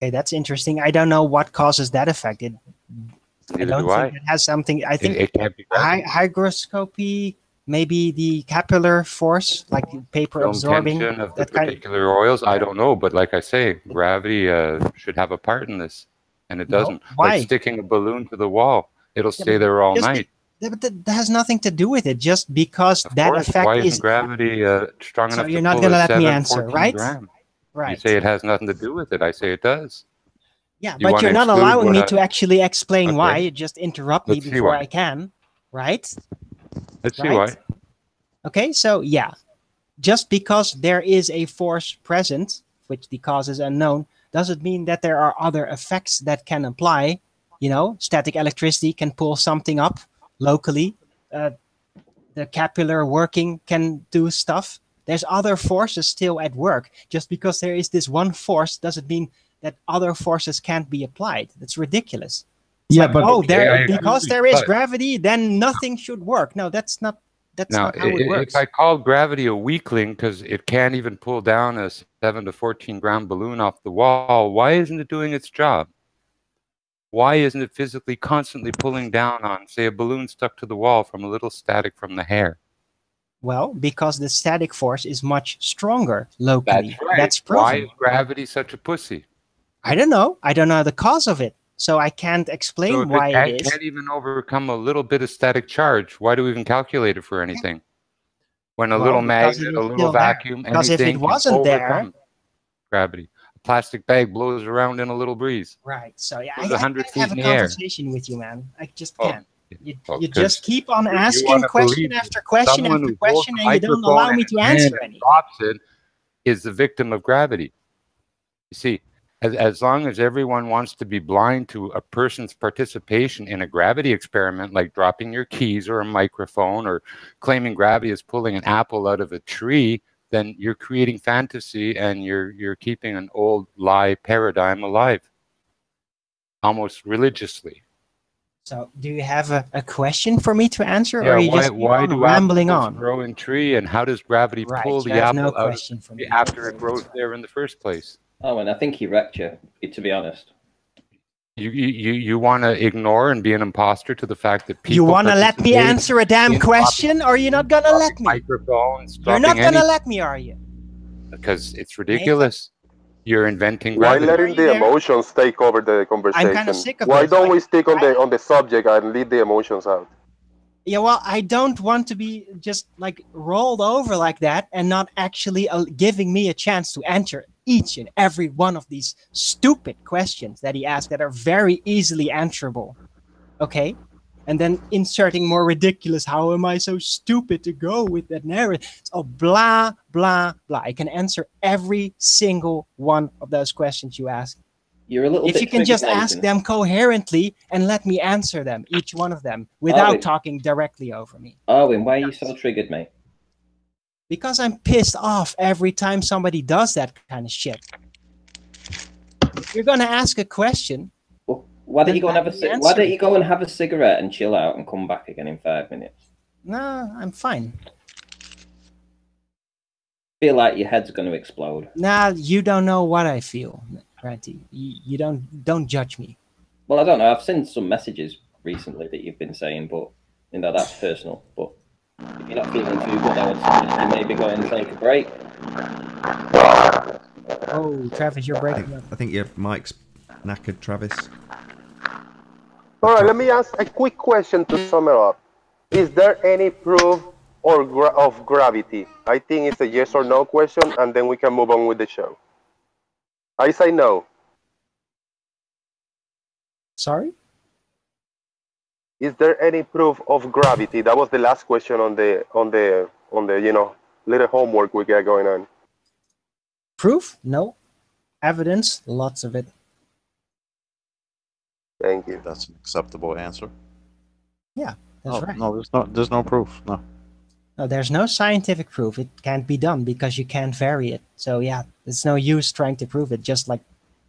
S1: Okay, that's interesting. I don't know what causes that effect. I don't think it has something. I think
S2: it can't be
S1: hygroscopy, maybe the capillary force, like paper
S2: film
S1: absorbing.
S2: tension of the particular oils. I don't know, but like I say, gravity should have a part in this, and it doesn't.
S1: Why?
S2: Like sticking a balloon to the wall, it'll stay there all night.
S1: But that has nothing to do with it. Just because that effect
S2: Why
S1: is
S2: isn't gravity strong enough?
S1: So you're
S2: to
S1: not
S2: pull
S1: going to
S2: a
S1: let me
S2: 7,
S1: answer,
S2: 14
S1: right?
S2: gram?
S1: Right.
S2: You say it has nothing to do with it. I say it does.
S1: Yeah, but you're not allowing me to actually explain why. You just interrupt me before I can, right?
S2: Let's see why.
S1: Okay, so yeah, just because there is a force present, which the cause is unknown, doesn't mean that there are other effects that can apply. You know, static electricity can pull something up locally. The capillary working can do stuff. There's other forces still at work. Just because there is this one force doesn't mean that other forces can't be applied. That's ridiculous. It's
S9: yeah,
S1: like,
S9: but
S1: because there is gravity, then nothing should work. No, that's not not how it works.
S2: If I call gravity a weakling because it can't even pull down a 7 to 14 gram balloon off the wall, why isn't it doing its job? Why isn't it physically constantly pulling down on, say, a balloon stuck to the wall from a little static from the hair?
S1: Well, because the static force is much stronger locally.
S2: That's right.
S1: That's proven.
S2: Why is gravity such a pussy?
S1: I don't know. I don't know the cause of it. So I can't explain why it is.
S2: Can't even overcome a little bit of static charge. Why do we even calculate it for anything? When a little magnet, a little vacuum,
S1: because if it wasn't there,
S2: gravity. A plastic bag blows around in a little breeze.
S1: Right. So yeah, I
S2: 100 feet
S1: have
S2: in
S1: a
S2: the air.
S1: conversation with you, man. I just can't. You
S2: 'cause
S1: just keep on asking question after question
S2: someone
S1: after
S2: who holds
S1: question,
S2: the
S1: and you don't
S2: microphone
S1: allow
S2: in
S1: me
S2: his
S1: to
S2: hand
S1: answer
S2: and
S1: any.
S2: drops it, is the victim of gravity. You see, as long as everyone wants to be blind to a person's participation in a gravity experiment, like dropping your keys or a microphone or claiming gravity is pulling an apple out of a tree, then you're creating fantasy and you're keeping an old lie paradigm alive, almost religiously.
S1: So, do you have a question for me to answer,
S2: Yeah,
S1: or are you just keep on rambling on?
S2: Grow in tree, and how does gravity pull the apple out of the tree after it grows there in the first place?
S10: Oh, and I think he wrecked you, to be honest.
S2: You want to ignore and be an imposter to the fact that people.
S1: You want to let me answer a damn question, or you're not gonna let me?
S2: Microphones.
S1: You're not gonna let me, are you?
S2: Because it's ridiculous. You're inventing
S5: Why
S2: gravity.
S5: letting the emotions take over the conversation?
S1: I'm kind of sick of
S5: Why
S1: this.
S5: don't we stick on the subject and leave the emotions out?
S1: Yeah, well, I don't want to be just like rolled over like that and not actually giving me a chance to answer each and every one of these stupid questions that he asked that are very easily answerable. Okay? And then inserting more ridiculous, how am I so stupid to go with that narrative? Oh, blah, blah, blah. I can answer every single one of those questions you ask.
S10: You're a little
S1: if
S10: bit
S1: you can just
S10: Nathan.
S1: ask them coherently and let me answer them, each one of them, without talking directly over me.
S10: Owen, why are you so triggered, mate?
S1: Because I'm pissed off every time somebody does that kind of shit. If you're going to ask a question,
S10: Why don't you go and have Why don't you go
S1: answer.
S10: and have a cigarette and chill out and come back again in 5 minutes?
S1: No, I'm fine.
S10: Feel like your head's going to explode.
S1: Nah, you don't know what I feel, Ranty. You don't judge me.
S10: Well, I don't know. I've seen some messages recently that you've been saying, but you know that's personal. But if you're not feeling too good, I would suggest you maybe go and take a break.
S1: Oh, Travis, you're breaking up.
S4: I think your mic's knackered, Travis.
S5: All right, let me ask a quick question to sum it up. Is there any proof of gravity? I think it's a yes or no question, and then we can move on with the show. I say no.
S1: Sorry?
S5: Is there any proof of gravity? That was the last question on the little homework we got going on.
S1: Proof? No. Evidence? Lots of it.
S5: Thank you.
S3: That's an acceptable answer.
S1: Yeah, that's right.
S3: No, there's no proof. No.
S1: No, there's no scientific proof. It can't be done because you can't vary it. So yeah, there's no use trying to prove it, just like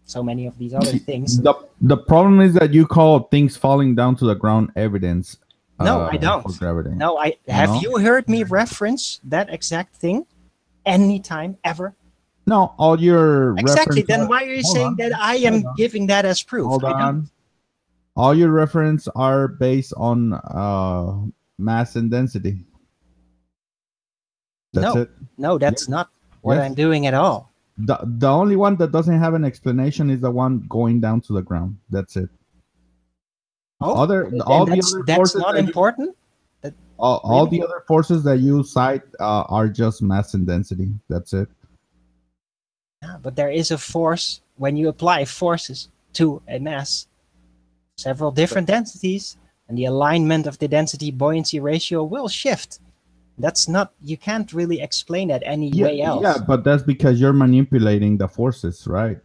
S1: so many of these other things.
S9: The problem is that you call things falling down to the ground evidence.
S1: No, I don't.
S9: For gravity.
S1: No, have you heard me reference that exact thing anytime ever?
S9: No, all your
S1: exactly. Then why are you saying that I am giving that as proof?
S9: Hold on. All your reference are based on mass and density. That's it.
S1: No, that's not what I'm doing at all.
S9: The only one that doesn't have an explanation is the one going down to the ground. That's it.
S1: Oh, that's not important.
S9: All the other forces that you cite are just mass and density. That's it.
S1: Yeah, but there is a force when you apply forces to a mass, several different densities, and the alignment of the density buoyancy ratio will shift. That's not, you can't really explain that any way else.
S9: Yeah, but that's because you're manipulating the forces, right?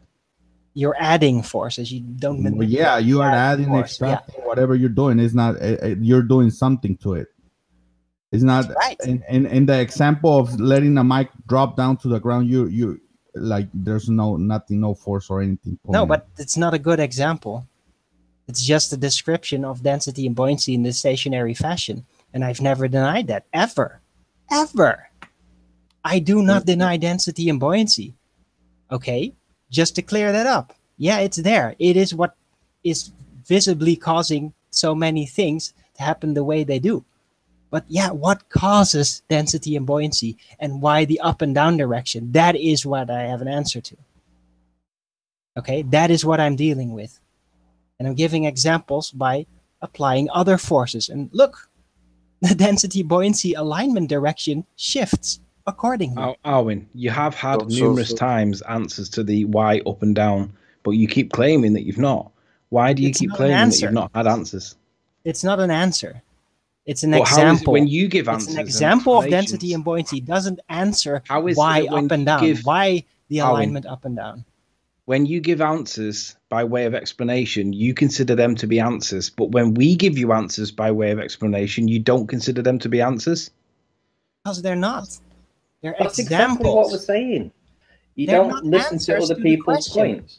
S1: You're adding forces. You don't manipulate.
S9: Yeah, you are adding, extracting, whatever you're doing. It's not, you're doing something to it. It's not,
S1: right.
S9: In the example of letting the mic drop down to the ground, you like, there's no force or anything.
S1: No, but it's not a good example. It's just a description of density and buoyancy in the stationary fashion. And I've never denied that, ever. Ever. I do not deny density and buoyancy. Okay? Just to clear that up. Yeah, it's there. It is what is visibly causing so many things to happen the way they do. But yeah, what causes density and buoyancy and why the up and down direction? That is what I have an answer to. Okay? That is what I'm dealing with. And I'm giving examples by applying other forces. And look, the density buoyancy alignment direction shifts accordingly.
S6: Arwin, you have had numerous times answers to the why up and down, but you keep claiming that you've not. Why do you keep claiming that you've not had answers?
S1: It's not an answer. It's an example.
S6: When you give answers,
S1: it's an example of density and buoyancy. It doesn't answer why up and down, why the alignment up and down.
S6: When you give answers by way of explanation, you consider them to be answers. But when we give you answers by way of explanation, you don't consider them to be answers?
S1: Because they're not. They're
S10: That's
S1: examples.
S10: Exactly what we're saying. You don't listen to other people's points.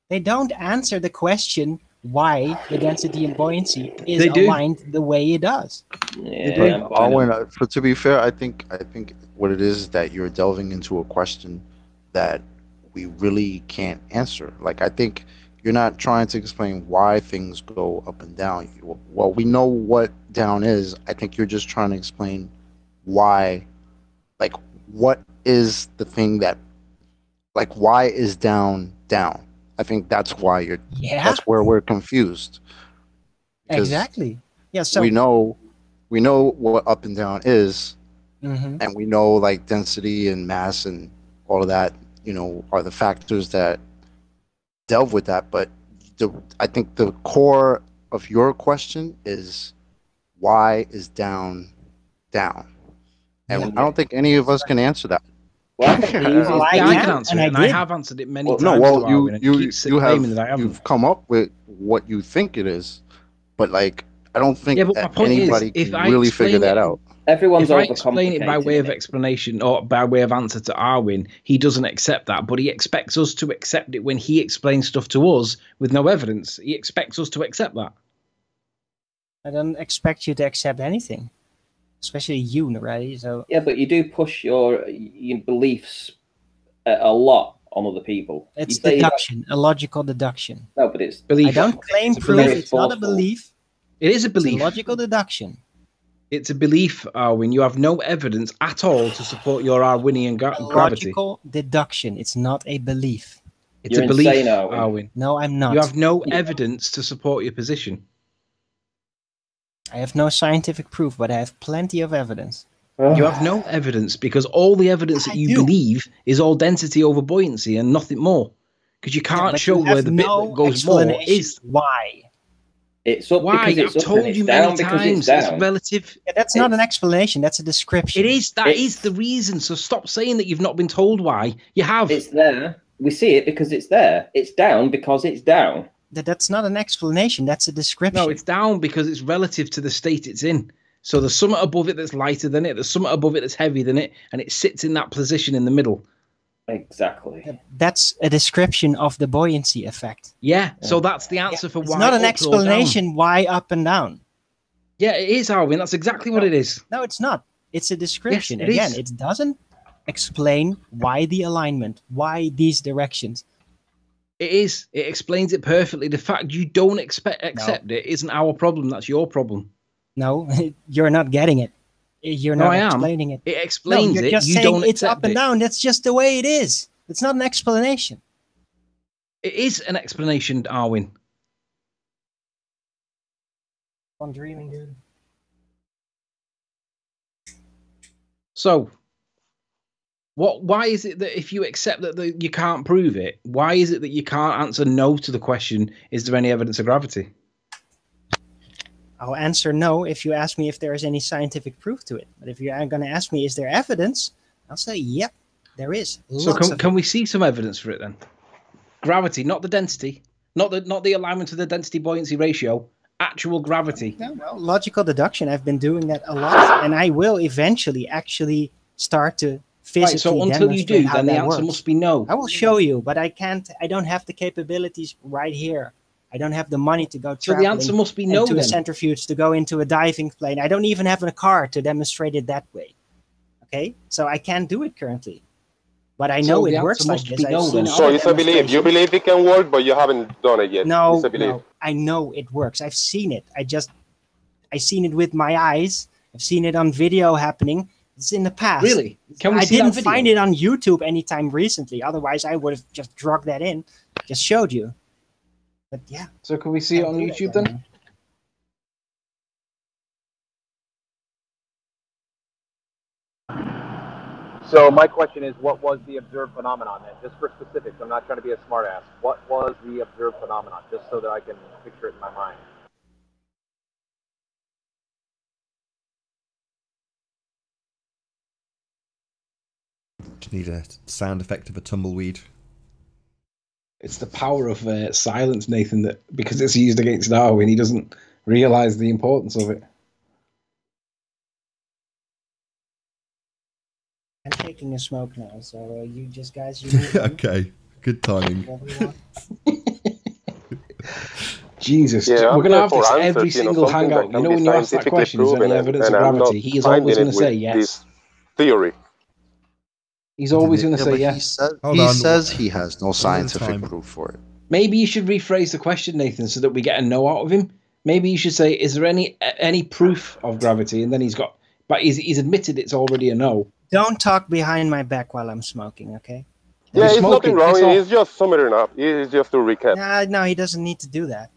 S1: They don't answer the question why the density and buoyancy is aligned the way it does.
S3: Yeah, to be fair, I think what it is that you're delving into a question that we really can't answer. Like, I think you're not trying to explain why things go up and down. Well, we know what down is. I think you're just trying to explain why, like, what is the thing that, like, why is down down? I think that's why that's where we're confused.
S1: Exactly. Yeah. So
S3: we know what up and down is, and we know, like, density and mass and all of that, are the factors that delve with that. But I think the core of your question is, why is down down? And I don't think any of us can answer that.
S6: Well, I can answer it, and I have answered it many times.
S3: No, well, you've come up with what you think it is, but, like, I don't think that anybody can really figure that out.
S10: Everyone's
S6: if I explain it by way of
S10: it.
S6: explanation or by way of answer to Arwin, he doesn't accept that, but he expects us to accept it when he explains stuff to us with no evidence. He expects us to accept that.
S1: I don't expect you to accept anything, especially you, right? So
S10: yeah, but you do push your beliefs a lot on other people.
S1: It's deduction, a logical deduction.
S10: No, but it's
S6: belief.
S1: I don't claim proof. It's not a belief.
S6: It is a belief.
S1: It's a logical deduction.
S6: It's a belief, Arwin. You have no evidence at all to support your Arwinian gravity.
S1: Logical deduction. It's not a belief.
S6: It's a belief, Arwin.
S1: No, I'm not.
S6: You have no evidence to support your position.
S1: I have no scientific proof, but I have plenty of evidence.
S6: You have no evidence because all the evidence that you believe is all density over buoyancy and nothing more. Because you can't show where the bit that goes more is.
S1: Why?
S10: It's up
S6: why?
S10: Because it's
S6: I've told you many times. It's relative.
S1: Yeah, that's not an explanation. That's a description.
S6: It is. That is the reason. So stop saying that you've not been told why. You have.
S10: It's there. We see it because it's there. It's down because it's down.
S1: That's not an explanation. That's a description.
S6: No, it's down because it's relative to the state it's in. So there's something above it that's lighter than it. There's something above it that's heavier than it, and it sits in that position in the middle.
S10: Exactly.
S1: That's a description of the buoyancy effect.
S6: Yeah. So that's the answer for why.
S1: It's not an explanation why up and down.
S6: Yeah, it is, Arwin. That's exactly what it is.
S1: No, it's not. It's a description.
S6: Yes,
S1: Again, it doesn't explain why the alignment, why these directions.
S6: It is. It explains it perfectly. The fact you don't accept it isn't our problem. That's your problem.
S1: No, you're not getting it. You're not explaining it.
S6: It explains
S1: you're
S6: it.
S1: Just
S6: you
S1: saying
S6: don't
S1: it's
S6: accept
S1: up and down. That's just the way it is. It's not an explanation.
S6: It is an explanation, Arwin.
S1: I'm dreaming, dude.
S6: So, why is it that if you accept that you can't prove it, why is it that you can't answer no to the question, is there any evidence of gravity?
S1: I'll answer no if you ask me if there is any scientific proof to it. But if you're going to ask me, is there evidence? I'll say, yep, there is.
S6: So can we see some evidence for it then? Gravity, not the density, not the alignment of the density buoyancy ratio, actual gravity.
S1: No, well, logical deduction. I've been doing that a lot, and I will eventually actually start to physically
S6: so until you do, then the answer
S1: works.
S6: Must be no.
S1: I will show you, but I can't. I don't have the capabilities right here. I don't have the money to go traveling.
S6: So the answer must be no,
S1: to a centrifuge, to go into a diving plane. I don't even have a car to demonstrate it that way. Okay, so I can't do it currently, but I know it works like this.
S5: So it's a belief. You believe it can work, but you haven't done it yet.
S1: No,
S5: it's a belief.
S1: No, I know it works. I've seen it. I've seen it with my eyes. I've seen it on video happening. It's in the past.
S6: Really? Can we see
S1: didn't
S6: that video?
S1: find it on YouTube anytime recently. Otherwise, I would have just drugged that in, just showed you. But yeah.
S6: So can we see it on YouTube then?
S8: So my question is, what was the observed phenomenon then? Just for specifics, I'm not trying to be a smartass. What was the observed phenomenon? Just so that I can picture it in my mind.
S4: Just need a sound effect of a tumbleweed.
S6: It's the power of silence, Nathan, that because it's used against Darwin, he doesn't realize the importance of it.
S1: I'm taking a smoke now, so you just guys... You
S4: okay, good timing.
S6: Jesus, we're going to have this every single hangout. You know, when you ask that question, is there any evidence of gravity? He is always going to say yes.
S5: Theory.
S6: He's always going to say yes.
S3: He says he has no scientific proof for it.
S6: Maybe you should rephrase the question, Nathan, so that we get a no out of him. Maybe you should say, is there any proof of gravity? And then he's admitted it's already a no.
S1: Don't talk behind my back while I'm smoking, okay?
S5: Yeah, it's nothing wrong. It's just summing it up. It's just to recap.
S1: No, he doesn't need to do that.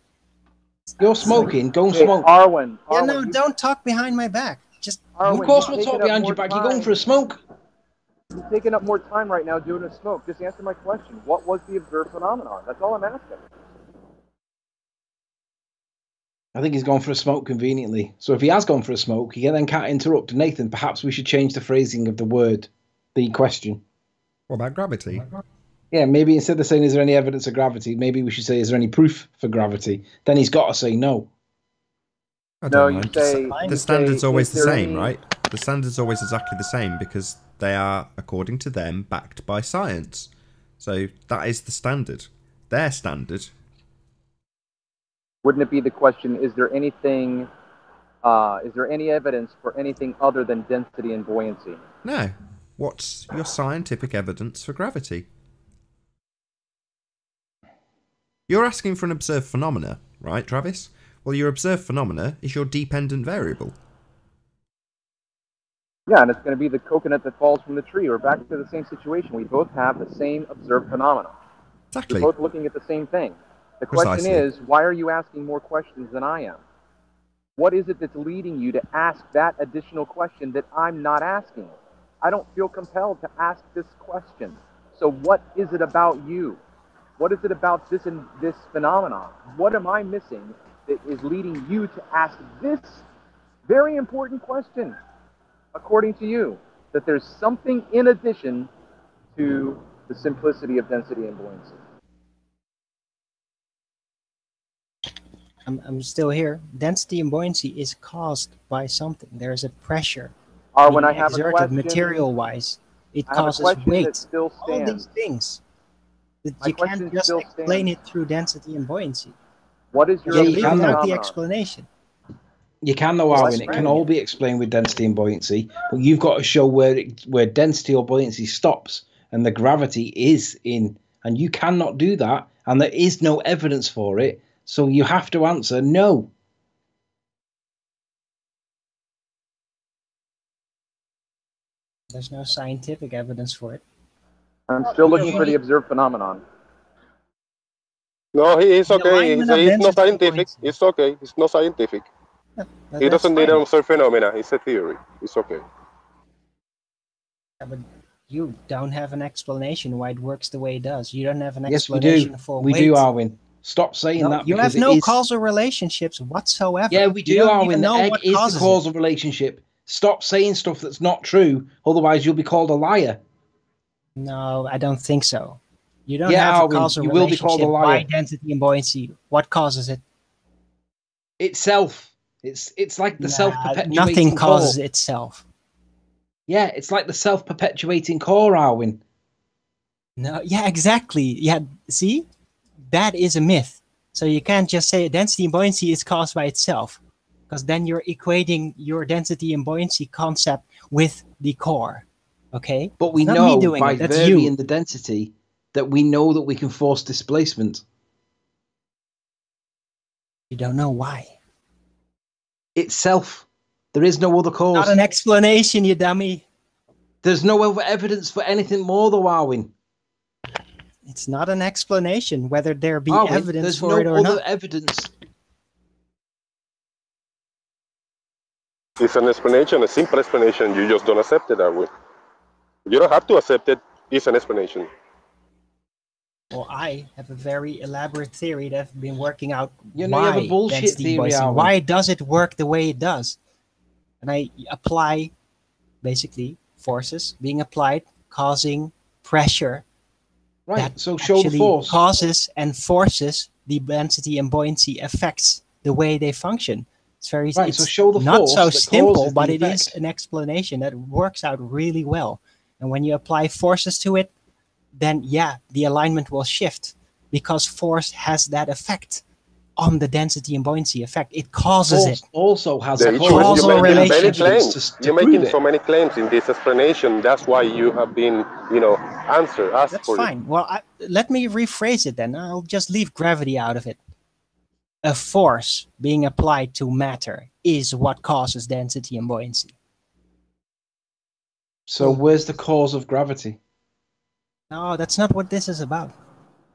S6: You're smoking. Go and smoke.
S8: Arwin.
S1: Yeah, no, don't talk behind my back. Just.
S6: Of course we'll talk behind your back. You're going for a smoke.
S8: You're taking up more time right now doing a smoke. Just answer my question. What was the observed phenomenon? That's all I'm asking.
S6: I think he's gone for a smoke conveniently. So if he has gone for a smoke, he then can't interrupt. Nathan, perhaps we should change the phrasing of the question.
S4: What about gravity?
S6: Yeah, maybe instead of saying, is there any evidence of gravity, maybe we should say, is there any proof for gravity? Then he's got to say no.
S4: I don't know. The standard's always the same, right? The standard's always exactly the same because they are, according to them, backed by science. So that is the standard. Their standard.
S8: Wouldn't it be the question, is there any evidence for anything other than density and buoyancy?
S4: No. What's your scientific evidence for gravity? You're asking for an observed phenomena, right, Travis? Well, your observed phenomena is your dependent variable.
S8: Yeah, and it's going to be the coconut that falls from the tree. We're back to the same situation. We both have the same observed phenomena.
S4: Exactly.
S8: We're both looking at the same thing. The question is, why are you asking more questions than I am? What is it that's leading you to ask that additional question that I'm not asking? I don't feel compelled to ask this question. So what is it about you? What is it about this phenomenon? What am I missing that is leading you to ask this very important question, according to you, that there's something in addition to the simplicity of density and buoyancy?
S1: I'm still here. Density and buoyancy is caused by something. There's a pressure.
S8: When I have a question,
S1: material-wise, it causes weight. All these things. You can't just explain it through density and buoyancy.
S8: What is your
S1: the explanation?
S6: You can though, Arwin. It can all be explained with density and buoyancy, but you've got to show where density or buoyancy stops and the gravity is in, and you cannot do that, and there is no evidence for it. So you have to answer no.
S1: There's no scientific evidence for it.
S8: I'm still looking for the observed phenomenon.
S5: No, it's okay. It's not scientific. It's okay. It's not scientific. It doesn't need an observed phenomena. It's a theory. It's okay.
S1: Yeah, but you don't have an explanation why it works the way it does. You don't have an explanation for weight.
S6: We do, Arwin. Stop saying that.
S1: You have no causal relationships whatsoever.
S6: Yeah, we do, Arwin. The egg is the causal relationship. Stop saying stuff that's not true. Otherwise, you'll be called a liar.
S1: No, I don't think so. You don't have a causal relationship by density and buoyancy. What causes it?
S6: Itself. It's like the self-perpetuating
S1: nothing causes itself.
S6: Yeah, it's like the self-perpetuating core, Arwin.
S1: No, yeah, exactly. Yeah, see? That is a myth. So you can't just say density and buoyancy is caused by itself, because then you're equating your density and buoyancy concept with the core. Okay?
S6: But we know by varying the density that we know that we can force displacement.
S1: You don't know why.
S6: Itself. There is no other cause.
S1: Not an explanation, you dummy.
S6: There's no other evidence for anything more, though, Arwin.
S1: It's not an explanation, whether there be evidence for it or not.
S6: There's no other evidence.
S5: It's an explanation, a simple explanation. You just don't accept it that way. You don't have to accept it. It's an explanation.
S1: Well, I have a very elaborate theory that I've been working out.
S6: You have a bullshit theory, Arwin.
S1: Why does it work the way it does? And I apply, basically, forces being applied, causing pressure.
S6: Right, so show the force.
S1: Causes and forces the density and buoyancy effects the way they function. It's very
S6: so show the
S1: not
S6: force
S1: so simple, but it
S6: effect.
S1: is an explanation that works out really well. And when you apply forces to it, then yeah, the alignment will shift because force has that effect on the density and buoyancy effect. It causes it.
S6: Also has
S5: a causal relationship. You're making so many claims in this explanation. That's why you have been, asked for it.
S1: That's fine. Well, let me rephrase it then. I'll just leave gravity out of it. A force being applied to matter is what causes density and buoyancy.
S6: So where's the cause of gravity?
S1: No, that's not what this is about.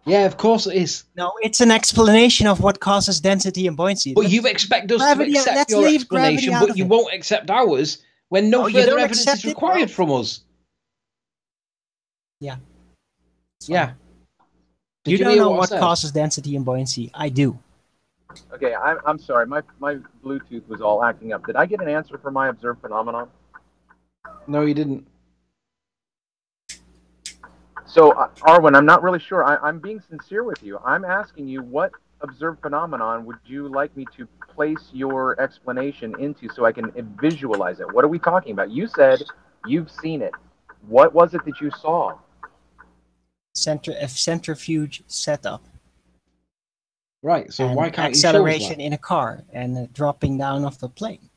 S6: Yeah, of course it is.
S1: No, it's an explanation of what causes density and buoyancy.
S6: But you expect us to accept your explanation, but you won't accept ours when no further evidence is required from us.
S1: Yeah.
S6: Yeah.
S1: You don't know what causes density and buoyancy. I do.
S8: Okay, I'm sorry. My Bluetooth was all acting up. Did I get an answer for my observed phenomenon?
S6: No, you didn't.
S8: So, Arwin, I'm not really sure. I'm being sincere with you. I'm asking you what observed phenomenon would you like me to place your explanation into so I can visualize it? What are we talking about? You said you've seen it. What was it that you saw?
S1: A centrifuge setup.
S6: Right. So
S1: and
S6: why can't
S1: acceleration
S6: you show us
S1: in a car and dropping down of the plane?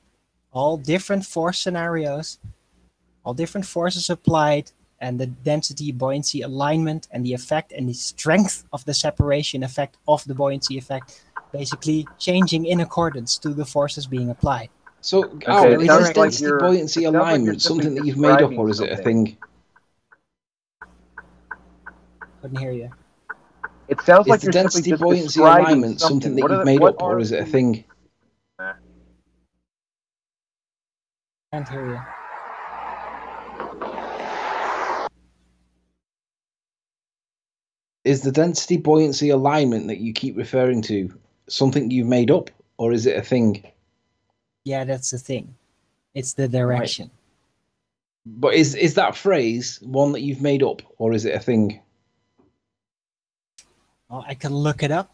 S1: All different force scenarios, all different forces applied, and the density, buoyancy, alignment, and the effect and the strength of the separation effect of the buoyancy effect, basically changing in accordance to the forces being applied.
S6: So,
S8: Okay,
S6: is this density, buoyancy, alignment something that you've made up, or is it a thing?
S1: Couldn't hear you.
S8: It sounds like
S6: Is the
S8: you're
S6: density,
S8: simply just
S6: buoyancy,
S8: describing
S6: alignment something that you've made up, or is it a thing?
S1: Can't hear you.
S6: Is the density, buoyancy, alignment that you keep referring to something you've made up, or is it a thing?
S1: Yeah, that's the thing. It's the direction.
S6: Right. But is that phrase one that you've made up, or is it a thing?
S1: Well, I can look it up.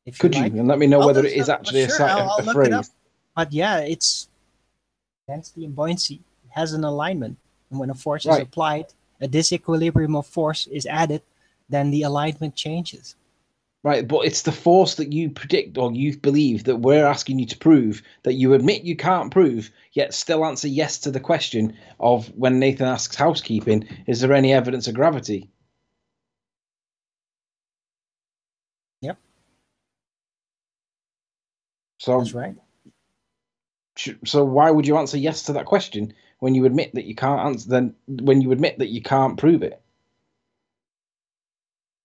S1: If
S6: Could you? And let me know whether it is actually
S1: sure, I'll
S6: a
S1: look
S6: phrase.
S1: it up. But yeah, it's density and buoyancy has an alignment. And when a force is applied, a disequilibrium of force is added, then the alignment changes.
S6: Right, but it's the force that you predict or you believe that we're asking you to prove that you admit you can't prove, yet still answer yes to the question of when Nathan asks housekeeping, is there any evidence of gravity?
S1: Yep.
S6: So
S1: that's right.
S6: So why would you answer yes to that question when you admit that you can't answer? Then when you admit that you can't prove it?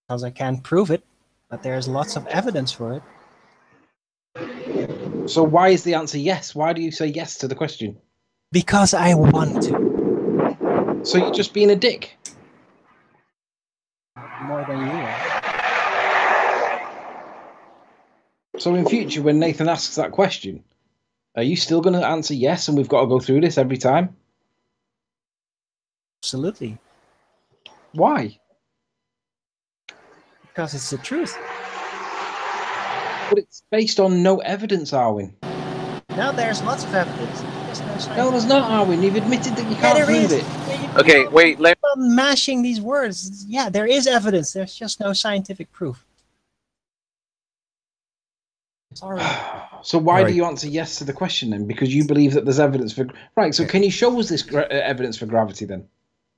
S1: Because I can't prove it, but there's lots of evidence for it.
S6: So why is the answer yes? Why do you say yes to the question?
S1: Because I want to.
S6: So you're just being a dick?
S1: More than you are.
S6: So in future, when Nathan asks that question, are you still going to answer yes and we've got to go through this every time?
S1: Absolutely.
S6: Why?
S1: Because it's the truth.
S6: But it's based on no evidence, Arwin.
S1: No, there's lots of evidence.
S6: No, there's not, Arwin. You've admitted that you can't prove it.
S8: Okay, wait.
S1: Keep on mashing these words. Yeah, there is evidence. There's just no scientific proof. Sorry.
S6: So why do you answer yes to the question then? Because you believe that there's evidence for... Right, so can you show us this evidence for gravity then?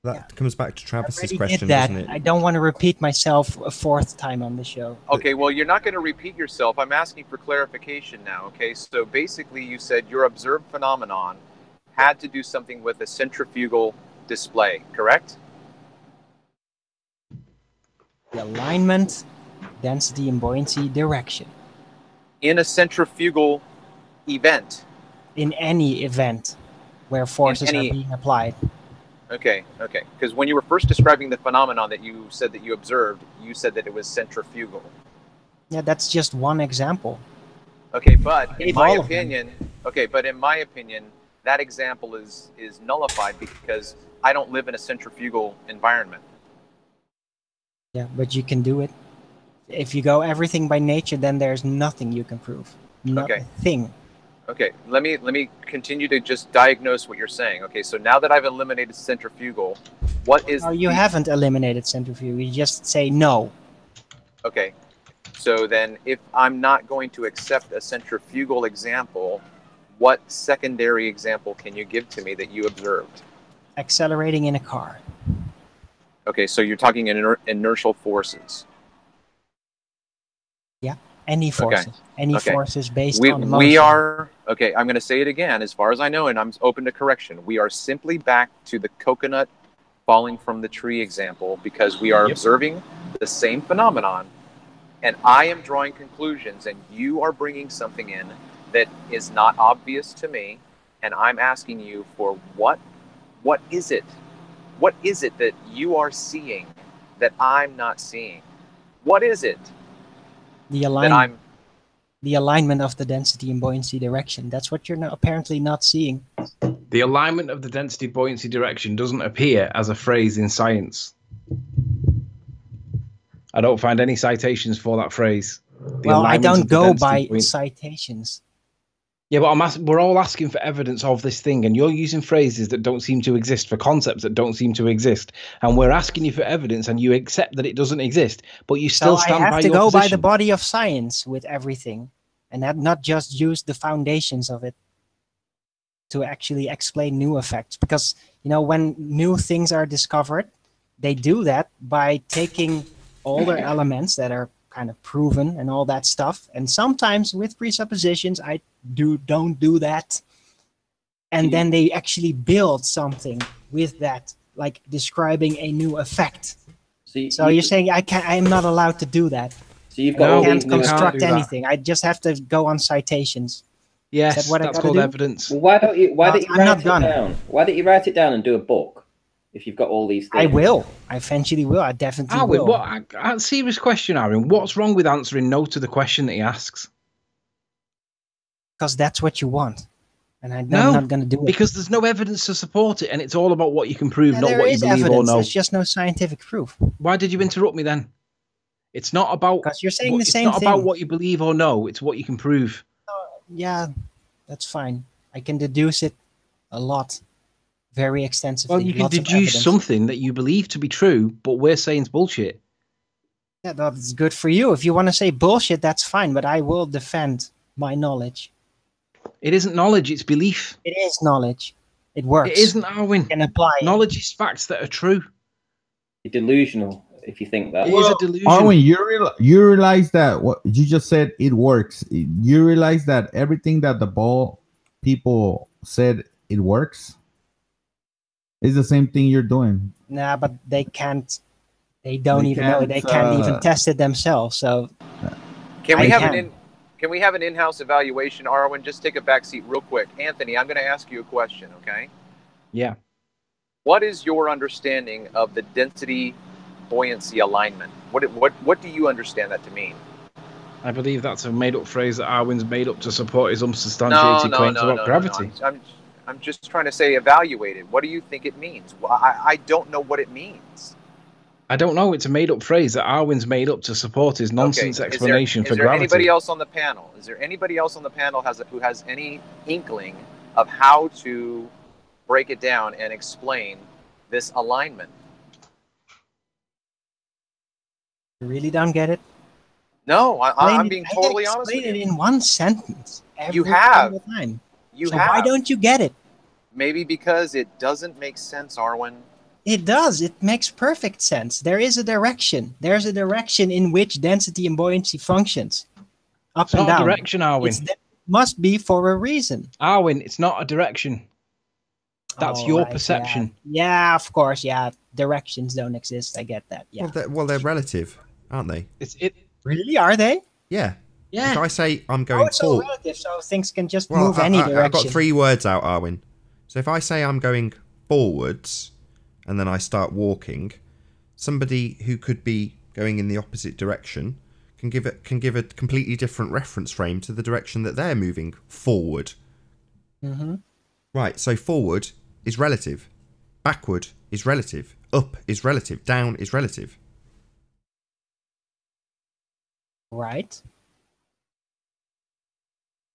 S4: That comes back to Travis's
S1: I
S4: question,
S1: did that.
S4: doesn't it?
S1: I don't want to repeat myself a fourth time on the show.
S8: Okay, well, you're not going to repeat yourself. I'm asking for clarification now, okay? So basically you said your observed phenomenon had to do something with a centrifugal display, correct?
S1: The alignment, density and buoyancy, direction.
S8: In a centrifugal event.
S1: In any event where forces are being applied.
S8: Okay. Because when you were first describing the phenomenon that you said that you observed, you said that it was centrifugal.
S1: Yeah, that's just one example.
S8: Okay, but in my opinion, that example is nullified because I don't live in a centrifugal environment.
S1: Yeah, but you can do it. If you go everything by nature, then there's nothing you can prove. Nothing.
S8: Okay, let me continue to just diagnose what you're saying. Okay, so now that I've eliminated centrifugal, what is...
S1: No, you haven't eliminated centrifugal. You just say no.
S8: Okay, so then if I'm not going to accept a centrifugal example, what secondary example can you give to me that you observed?
S1: Accelerating in a car.
S8: Okay, so you're talking inertial forces.
S1: Yeah, any forces.
S8: Okay.
S1: Any forces based on motion.
S8: We are, okay, I'm going to say it again. As far as I know, and I'm open to correction, we are simply back to the coconut falling from the tree example because we are observing the same phenomenon, and I am drawing conclusions, and you are bringing something in that is not obvious to me, and I'm asking you for what is it? What is it that you are seeing that I'm not seeing? What is it?
S1: The alignment. The alignment of the density and buoyancy direction. That's what you're apparently not seeing.
S6: The alignment of the density buoyancy direction doesn't appear as a phrase in science. I don't find any citations for that phrase.
S1: Well, I
S6: alignment
S1: don't
S6: of the
S1: go
S6: density
S1: by
S6: point.
S1: citations.
S6: Yeah, but we're all asking for evidence of this thing, and you're using phrases that don't seem to exist for concepts that don't seem to exist. And we're asking you for evidence, and you accept that it doesn't exist, but you still
S1: So I
S6: stand
S1: have
S6: by
S1: to
S6: your
S1: go by the
S6: position.
S1: body of science with everything, and not just use the foundations of it to actually explain new effects. Because, you know, when new things are discovered, they do that by taking older elements that are kind of proven and all that stuff. And sometimes with presuppositions, I don't do that. And then they actually build something with that, like describing a new effect. So you're saying I'm not allowed to do that.
S10: So you've got all
S1: I can't
S10: these new
S1: construct anything. I just have to go on citations.
S6: Yes,
S1: Is that what
S6: that's
S1: I
S6: called
S1: do?
S6: evidence.
S10: Well, why don't you write
S1: not
S10: it
S1: done.
S10: down? Why don't you write it down and do a book if you've got all these things?
S1: I will. I eventually will. I definitely
S6: Arwin,
S1: will.
S6: serious question, Arwin. What's wrong with answering no to the question that he asks?
S1: Because that's what you want. And I'm not going to do it.
S6: Because there's no evidence to support it, and it's all about what you can prove, not
S1: there
S6: what you
S1: is
S6: believe
S1: evidence.
S6: or know.
S1: There's just no scientific proof.
S6: Why did you interrupt me then? It's not about
S1: because you're saying the
S6: it's
S1: same
S6: not
S1: thing.
S6: about what you believe or know. It's what you can prove.
S1: Yeah, that's fine. I can deduce it a lot, very extensively.
S6: Well, you can deduce something that you believe to be true, but we're saying it's bullshit.
S1: Yeah, that's good for you. If you want to say bullshit, that's fine. But I will defend my knowledge.
S6: It isn't knowledge; it's belief.
S1: It is knowledge. It works.
S6: It isn't, Arwin.
S1: You can apply
S6: knowledge is facts that are true.
S10: You're delusional if you think that.
S6: It is a delusion.
S9: Arwin, you realize that what you just said, it works. You realize that everything that the ball people said, it works. It's the same thing you're doing.
S1: Nah, but they can't. They don't even know it. They can't even test it themselves. So
S8: can we have an in-house evaluation, Arwin? Just take a back seat real quick. Anthony, I'm going to ask you a question, okay?
S6: Yeah.
S8: What is your understanding of the density buoyancy alignment? What do you understand that to mean?
S6: I believe that's a made-up phrase that Arwin's made up to support his unsubstantiated claims about gravity.
S8: I'm just trying to say evaluated. What do you think it means? Well, I don't know what it means.
S6: I don't know. It's a made-up phrase that Arwin's made up to support his nonsense explanation for gravity.
S8: Anybody else on the panel? Is there anybody else on the panel who has any inkling of how to break it down and explain this alignment?
S1: You really don't get it?
S8: No, I'm being totally honest with you.
S1: Explain it in one sentence.
S8: You have.
S1: Time.
S8: So
S1: why don't you get it?
S8: Maybe because it doesn't make sense, Arwin.
S1: It does. It makes perfect sense. There is a direction. There's a direction in which density and buoyancy functions. Up and down.
S6: It's not a direction, Arwin.
S1: It must be for a reason.
S6: Arwin, it's not a direction. That's your perception.
S1: Yeah, of course. Yeah, directions don't exist. I get that. Yeah.
S4: Well, they're relative, aren't they?
S1: Really? Are they?
S4: Yeah.
S6: Yeah.
S4: If I say I'm going
S1: it's all relative, so things can just move
S4: any
S1: direction.
S4: I've got 3 words out, Arwin. So if I say I'm going forwards, and then I start walking, somebody who could be going in the opposite direction can give a completely different reference frame to the direction that they're moving forward.
S1: Mm-hmm.
S4: Right. So forward is relative, backward is relative, up is relative, down is relative.
S1: Right.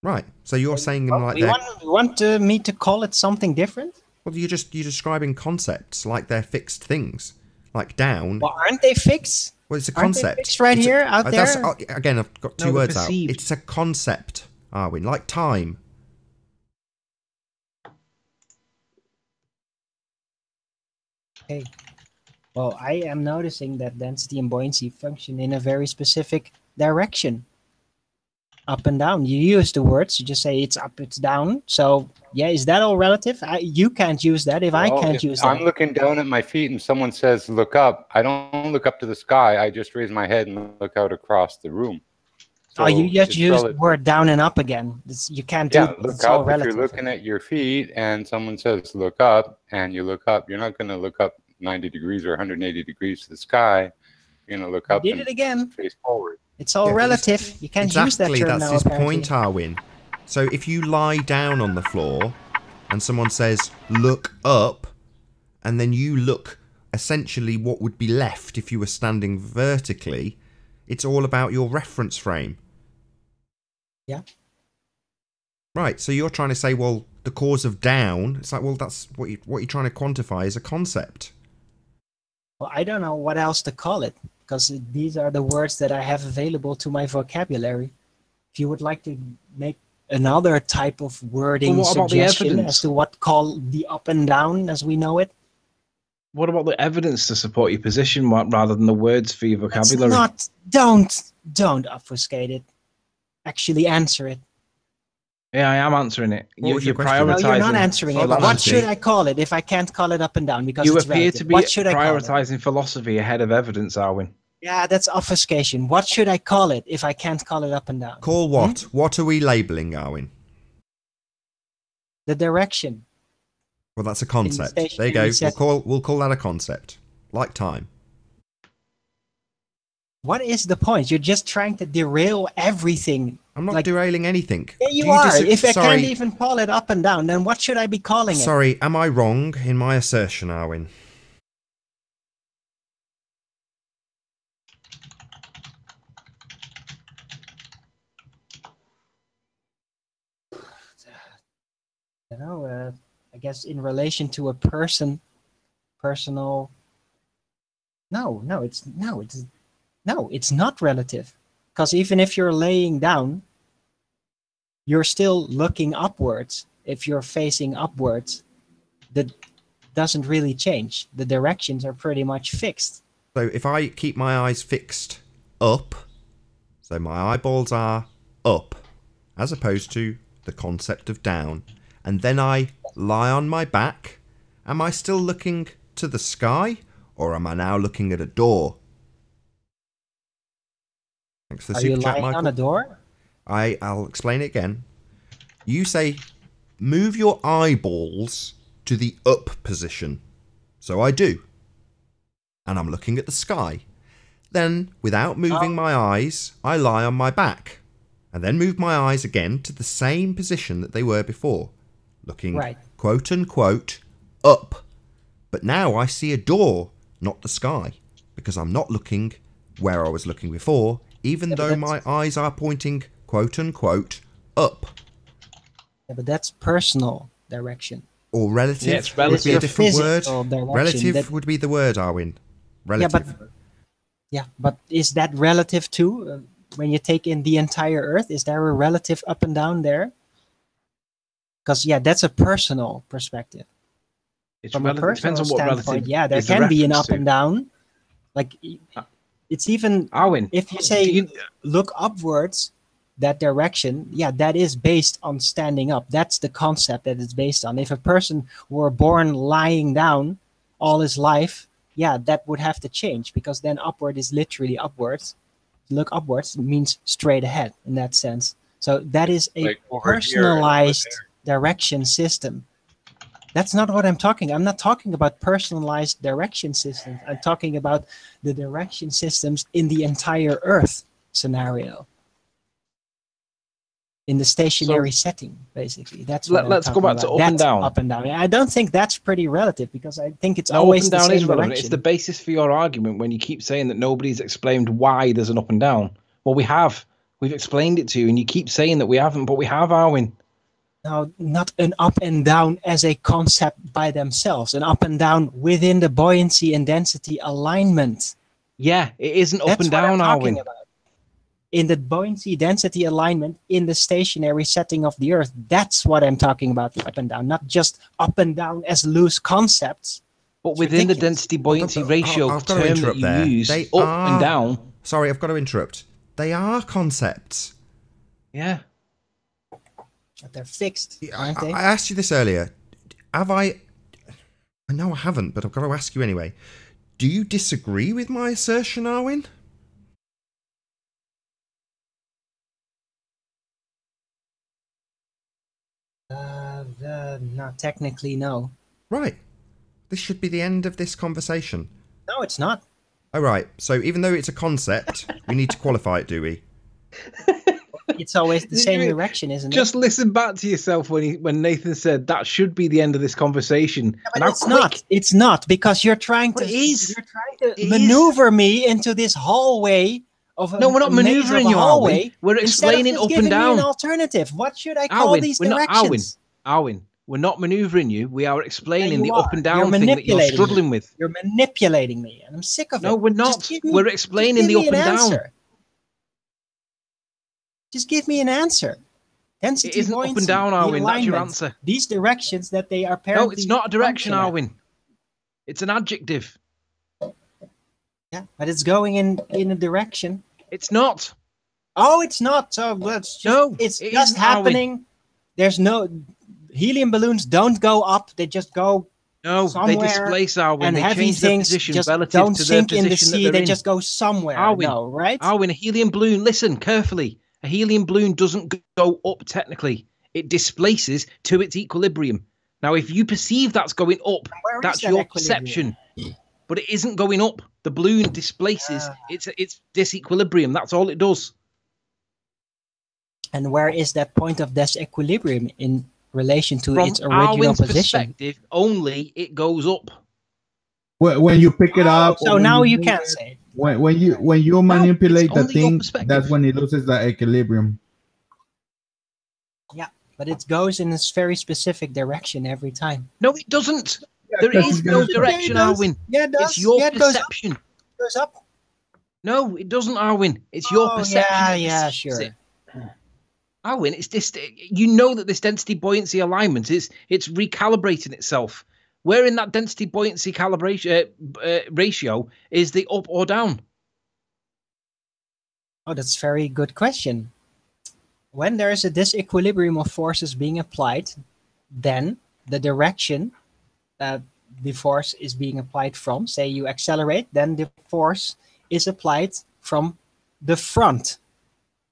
S4: Right. So you're saying them like
S1: you want me to call it something different?
S4: Well, you're describing concepts like they're fixed things, like down.
S1: Well, aren't they fixed?
S4: Well, it's a
S1: Aren't
S4: concept.
S1: They fixed right here, out there.
S4: Again, I've got 2 words out. It's a concept, Arwin, like time.
S1: Okay. Well, I am noticing that density and buoyancy function in a very specific direction. Up and down. You use the words. You just say it's up, it's down. So, yeah, is that all relative? You can't use that if I can't use that.
S2: I'm looking down at my feet and someone says, look up. I don't look up to the sky. I just raise my head and look out across the room. So
S1: you just use the word down and up again. You can't do it.
S2: Look up. If you're looking at your feet and someone says, look up, and you look up, you're not going to look up 90 degrees or 180 degrees to the sky. You're going to look up
S1: and it again.
S2: Face forward.
S1: It's all relative. You can't use that term
S4: Exactly, that's
S1: now,
S4: his
S1: apparently.
S4: point, Arwin. So if you lie down on the floor and someone says, look up, and then you look essentially what would be left if you were standing vertically, It's all about your reference frame.
S1: Yeah.
S4: Right, so you're trying to say, well, the cause of down, it's like, well, that's what you're trying to quantify as a concept.
S1: Well, I don't know what else to call it, because these are the words that I have available to my vocabulary. If you would like to make another type of wording suggestion as to what call the up and down as we know it.
S6: What about the evidence to support your position rather than the words for your vocabulary?
S1: It's not, don't obfuscate it. Actually answer it.
S6: Yeah, I am answering it. You're prioritizing.
S1: No, you're not answering it. What should I call it if I can't call it up and down? Because
S6: you
S1: it's
S6: appear
S1: relative.
S6: to be
S1: What should
S6: prioritizing philosophy ahead of evidence, Arwin.
S1: Yeah, that's obfuscation. What should I call it if I can't call it up and down?
S4: Call what? What are we labeling, Arwin?
S1: The direction.
S4: Well, that's a concept. There you go. We'll call that a concept. Like time.
S1: What is the point? You're just trying to derail everything.
S4: I'm not derailing anything.
S1: Yeah, you are. If I can't even call it up and down, then what should I be calling it?
S4: Sorry, am I wrong in my assertion, Arwin?
S1: You know, I guess in relation to a person, personal. No, it's not relative, because even if you're laying down, you're still looking upwards. If you're facing upwards, that doesn't really change. The directions are pretty much fixed.
S4: So if I keep my eyes fixed up, so my eyeballs are up, as opposed to the concept of down, and then I lie on my back, am I still looking to the sky, or am I now looking at a door? Thanks for the super chat, Michael.
S1: Are you lying on a door?
S4: I'll explain it again. You say, move your eyeballs to the up position. So I do. And I'm looking at the sky. Then, without moving my eyes, I lie on my back. And then move my eyes again to the same position that they were before. Looking, quote unquote, up. But now I see a door, not the sky. Because I'm not looking where I was looking before, even though my eyes are pointing, quote unquote, up.
S1: Yeah, but that's personal direction.
S4: Or relative,
S6: yeah, it's relative.
S4: Would be a different word.
S1: Relative
S4: would be the word, Arwin. Relative.
S1: Yeah, but is that relative too? When you take in the entire Earth, is there a relative up and down there? Because yeah, that's a personal perspective.
S6: It's
S1: From
S6: relative,
S1: a personal
S6: depends on what
S1: standpoint,
S6: relative
S1: yeah, there
S6: is the
S1: can be an
S6: reference
S1: up and down. Like it's even
S6: Arwin,
S1: if you say look upwards, that direction, yeah, that is based on standing up. That's the concept that it's based on. If a person were born lying down all his life, yeah, that would have to change, because then upward is literally upwards. Look upwards means straight ahead in that sense. So that is a personalized direction system. That's not what I'm talking. I'm not talking about personalized direction systems. I'm talking about the direction systems in the entire Earth scenario. In the stationary setting, basically. That's what
S6: let's go back to up and down.
S1: Up and down. I don't think that's pretty relative, because I think it's
S6: no,
S1: always
S6: up and down
S1: the same
S6: is relevant.
S1: direction.
S6: It's the basis for your argument when you keep saying that nobody's explained why there's an up and down. Well, we have. We've explained it to you, and you keep saying that we haven't, but we have, Arwin.
S1: No, not an up and down as a concept by themselves. An up and down within the buoyancy and density alignment.
S6: Yeah, it isn't up and down, Arwin.
S1: In the buoyancy density alignment in the stationary setting of the Earth, that's what I'm talking about, up and down, not just up and down as loose concepts.
S6: But within the density buoyancy ratio term that you use, up and down.
S4: Sorry, I've got to interrupt. They are concepts.
S6: Yeah.
S1: But they're fixed, aren't they?
S4: I asked you this earlier. Have I know I haven't, but I've got to ask you anyway. Do you disagree with my assertion, Arwin?
S1: No, technically, no.
S4: Right. This should be the end of this conversation.
S1: No, it's not.
S4: Oh, right. So even though it's a concept, we need to qualify it, do we?
S1: It's always the same direction, isn't it?
S6: Just listen back to yourself when Nathan said that should be the end of this conversation.
S1: Yeah, but it's not. It's not, because you're trying to maneuver me into this hallway of a,
S6: No, we're not
S1: a maze of
S6: maneuvering
S1: a
S6: you,
S1: hallway.
S6: Arwin. We're
S1: instead of
S6: explaining
S1: just
S6: up
S1: giving
S6: and down.
S1: me an alternative. What should I call
S6: Arwin,
S1: these
S6: we're not
S1: directions?
S6: Arwin, we're not maneuvering you. We are explaining the
S1: you
S6: up
S1: are.
S6: and
S1: You're
S6: down thing that you're
S1: manipulating me.
S6: struggling with.
S1: You're manipulating me, and I'm sick of it.
S6: No, we're not.
S1: Just give me-
S6: We're
S1: just
S6: explaining
S1: give
S6: the
S1: me
S6: up
S1: an
S6: and down.
S1: answer. Just give me an answer. Density
S6: It isn't up
S1: buoyancy,
S6: and down,
S1: the
S6: Arwin. That's your
S1: alignment,
S6: answer.
S1: These directions that they are
S6: No,
S1: apparently
S6: it's not a direction,
S1: function at.
S6: Arwin. It's an adjective.
S1: Yeah, but it's going in a direction.
S6: It's not.
S1: Oh, it's not. So let's just.
S6: No,
S1: it's
S6: it
S1: just
S6: isn't, Arwin.
S1: happening. There's no helium balloons. Don't go up. They just go.
S6: No,
S1: somewhere,
S6: they displace Arwin.
S1: And
S6: they
S1: heavy
S6: change their
S1: things
S6: position
S1: just
S6: relative
S1: don't
S6: to their
S1: sink in the
S6: position that
S1: sea.
S6: they're
S1: They
S6: in.
S1: just go somewhere.
S6: Arwin,
S1: no, right?
S6: Arwin, a helium balloon. Listen carefully. A helium balloon doesn't go up technically. It displaces to its equilibrium. Now, if you perceive that's going up,
S1: Where is
S6: that's
S1: that
S6: your
S1: equilibrium?
S6: perception. But it isn't going up. The balloon displaces its disequilibrium. That's all it does.
S1: And where is that point of disequilibrium in relation to
S6: From
S1: its original
S6: Arwin's
S1: position?
S6: perspective, only it goes up.
S9: When you pick it up,
S1: So
S9: or when
S1: now you
S9: move
S1: can
S9: it,
S1: say it.
S9: when you manipulate the
S6: only your
S9: thing,
S6: perspective.
S9: that's when it loses the equilibrium.
S1: Yeah, but it goes in this very specific direction every time.
S6: No, it doesn't.
S9: Yeah,
S6: There
S9: 'cause
S6: is
S9: it's
S6: no
S9: gonna-
S6: direction,
S1: Yeah, it does.
S6: Arwin.
S1: Yeah, it does.
S6: It's your
S1: Yeah, it goes up.
S6: perception.
S1: It goes up.
S6: No, it doesn't, Arwin. It's your
S1: Oh,
S6: perception.
S1: yeah,
S6: that
S1: yeah,
S6: perceives
S1: sure.
S6: it. Arwin, it's this. You know that this density buoyancy alignment it's recalibrating itself. Where in that density buoyancy calibration ratio is the up or down?
S1: Oh, that's a very good question. When there is a disequilibrium of forces being applied, then the direction that the force is being applied from, say you accelerate, then the force is applied from the front.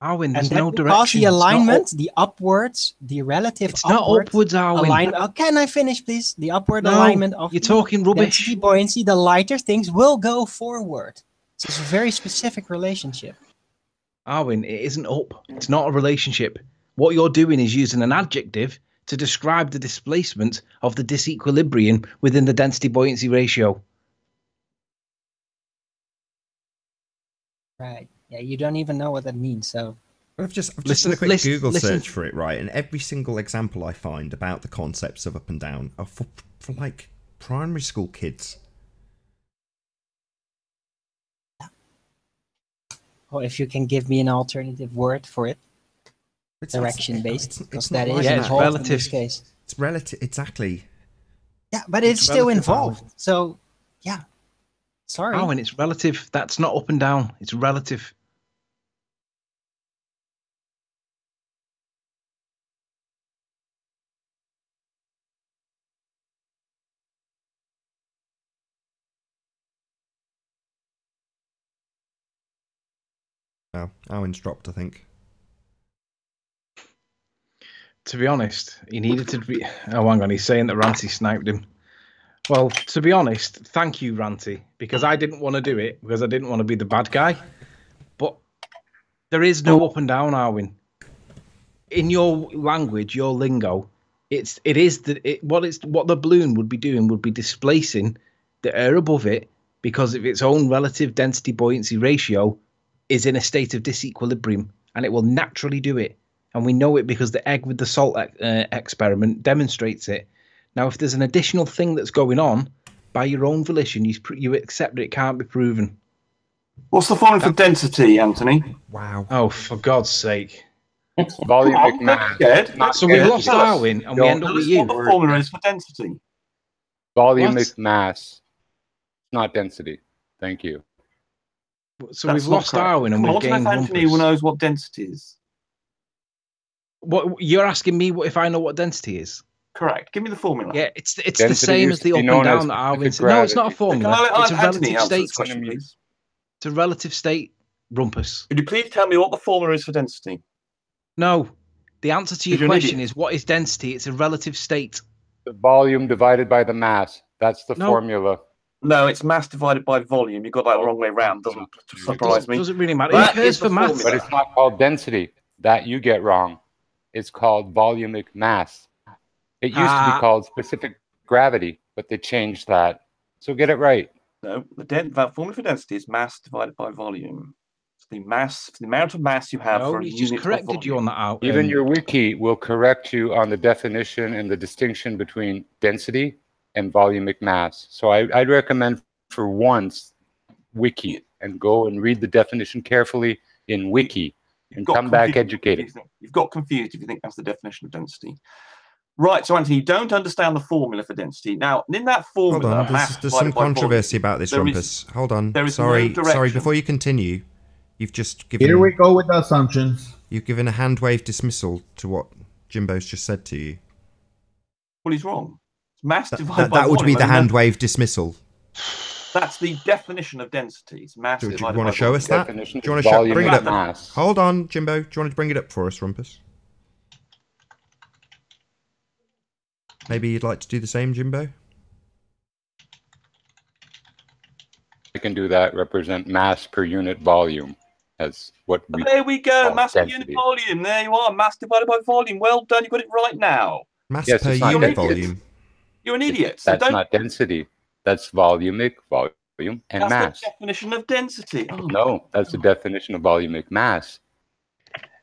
S6: Arwin, there's
S1: And
S6: no
S1: that will cause
S6: direction.
S1: the
S6: It's not
S1: alignment, the upwards, the relative
S6: It's not
S1: upward
S6: upwards, Arwin.
S1: alignment. Oh, can I finish, please? The upward
S6: No,
S1: alignment of
S6: you're
S1: the
S6: talking rubbish.
S1: density buoyancy, the lighter things will go forward. So it's a very specific relationship.
S6: Arwin, it isn't up. It's not a relationship. What you're doing is using an adjective to describe the displacement of the disequilibrium within the density buoyancy ratio.
S1: Right. Yeah, you don't even know what that means. So
S4: I've just
S6: Listen-
S4: done a quick
S6: listen-
S4: Google
S6: listen.
S4: search for it, right? And every single example I find about the concepts of up and down are for like primary school kids.
S1: or if you can give me an alternative word for it,
S4: It's
S1: direction based,
S4: it's
S1: because
S4: not
S1: that
S4: like
S1: is
S6: Yeah, it's
S1: involved in
S6: relative.
S1: this case.
S4: It's relative, exactly.
S1: Yeah, but it's still
S6: relative,
S1: involved. So yeah. Sorry.
S6: Arwin, it's relative. That's not up and down. It's relative.
S4: Oh, Owen's dropped, I think.
S6: To be honest, he needed to be. Oh, hang on. He's saying that Ranty sniped him. Well, to be honest, thank you, Ranty, because I didn't want to do it because I didn't want to be the bad guy. But there is no up and down, Arwin. In your language, your lingo, what the balloon would be doing would be displacing the air above it because of its own relative density buoyancy ratio is in a state of disequilibrium, and it will naturally do it. And we know it because the egg with the salt experiment demonstrates it. Now, if there's an additional thing that's going on, by your own volition, you accept that it can't be proven.
S11: What's the formula for density, Anthony?
S4: Wow.
S6: Oh, for God's sake.
S2: Volumic mass.
S6: So we've lost Darwin, and we end up with you.
S11: What the formula is for density?
S2: Volumic mass, not density. Thank you.
S6: So we've lost Darwin, and
S11: I
S6: we've
S11: want to know
S6: gained
S11: if Anthony
S6: Rumpus.
S11: knows what density is.
S6: What you're asking me if I know what density is?
S11: Correct. Give me the formula.
S6: Yeah, it's the
S2: Density
S6: same
S2: used
S6: as the
S2: to
S6: up
S2: be
S6: and
S2: known as
S6: down that Arwin
S2: specific
S6: said. No, it's not a
S2: gravity.
S6: formula.
S11: Can I
S6: It's a
S11: let Anthony
S6: relative
S11: answer
S6: state.
S11: this question, please?
S6: It's a relative state, Rumpus.
S11: Could you please tell me what the formula is for density?
S6: No, the answer to your
S11: You're an
S6: question
S11: idiot.
S6: is what is density? It's a relative state.
S2: The volume divided by the mass. That's the
S6: No.
S2: formula.
S11: No, it's mass divided by volume. You got that the wrong way round. Doesn't surprise me.
S6: Doesn't really matter.
S11: That
S6: Who cares
S11: is the
S6: for maths?
S11: formula.
S2: But it's not called density. That you get wrong. It's called volumic mass. It used to be called specific gravity, but they changed that. So get it right.
S11: No, that formula for density is mass divided by volume. It's the mass, the amount of mass you have
S6: No,
S11: for a
S6: he's
S11: unit
S6: just corrected
S11: of
S6: you on that out.
S2: Even your wiki will correct you on the definition and the distinction between density and volumic mass. So I'd recommend for once wiki and go and read the definition carefully in wiki and come back educated.
S11: You've got confused if you think that's the definition of density. Right, so Anthony, you don't understand the formula for density. Now, in that formula,
S4: hold on, there's some controversy about this, Rumpus. Hold on. Sorry, before you continue, you've just given...
S9: Here we go with the assumptions.
S4: You've given a hand wave dismissal to what Jimbo's just said to you.
S11: Well, he's wrong. It's mass divided by
S4: that would
S11: volume.
S4: be the hand wave dismissal.
S11: That's the definition of density. It's mass divided by volume.
S4: Do you want to show us that? Do you want to bring it up? Hold on, Jimbo. Do you want to bring it up for us, Rumpus? Maybe you'd like to do the same, Jimbo?
S2: I can do that. Represent mass per unit volume as what we...
S11: There we go. Mass per unit volume. There you are. Mass divided by volume. Well done. You got it right now.
S4: Mass per unit volume.
S11: You're an idiot.
S2: That's not density. That's volumic volume and mass.
S11: That's the definition of density. Oh,
S2: no, that's the definition of volumic mass.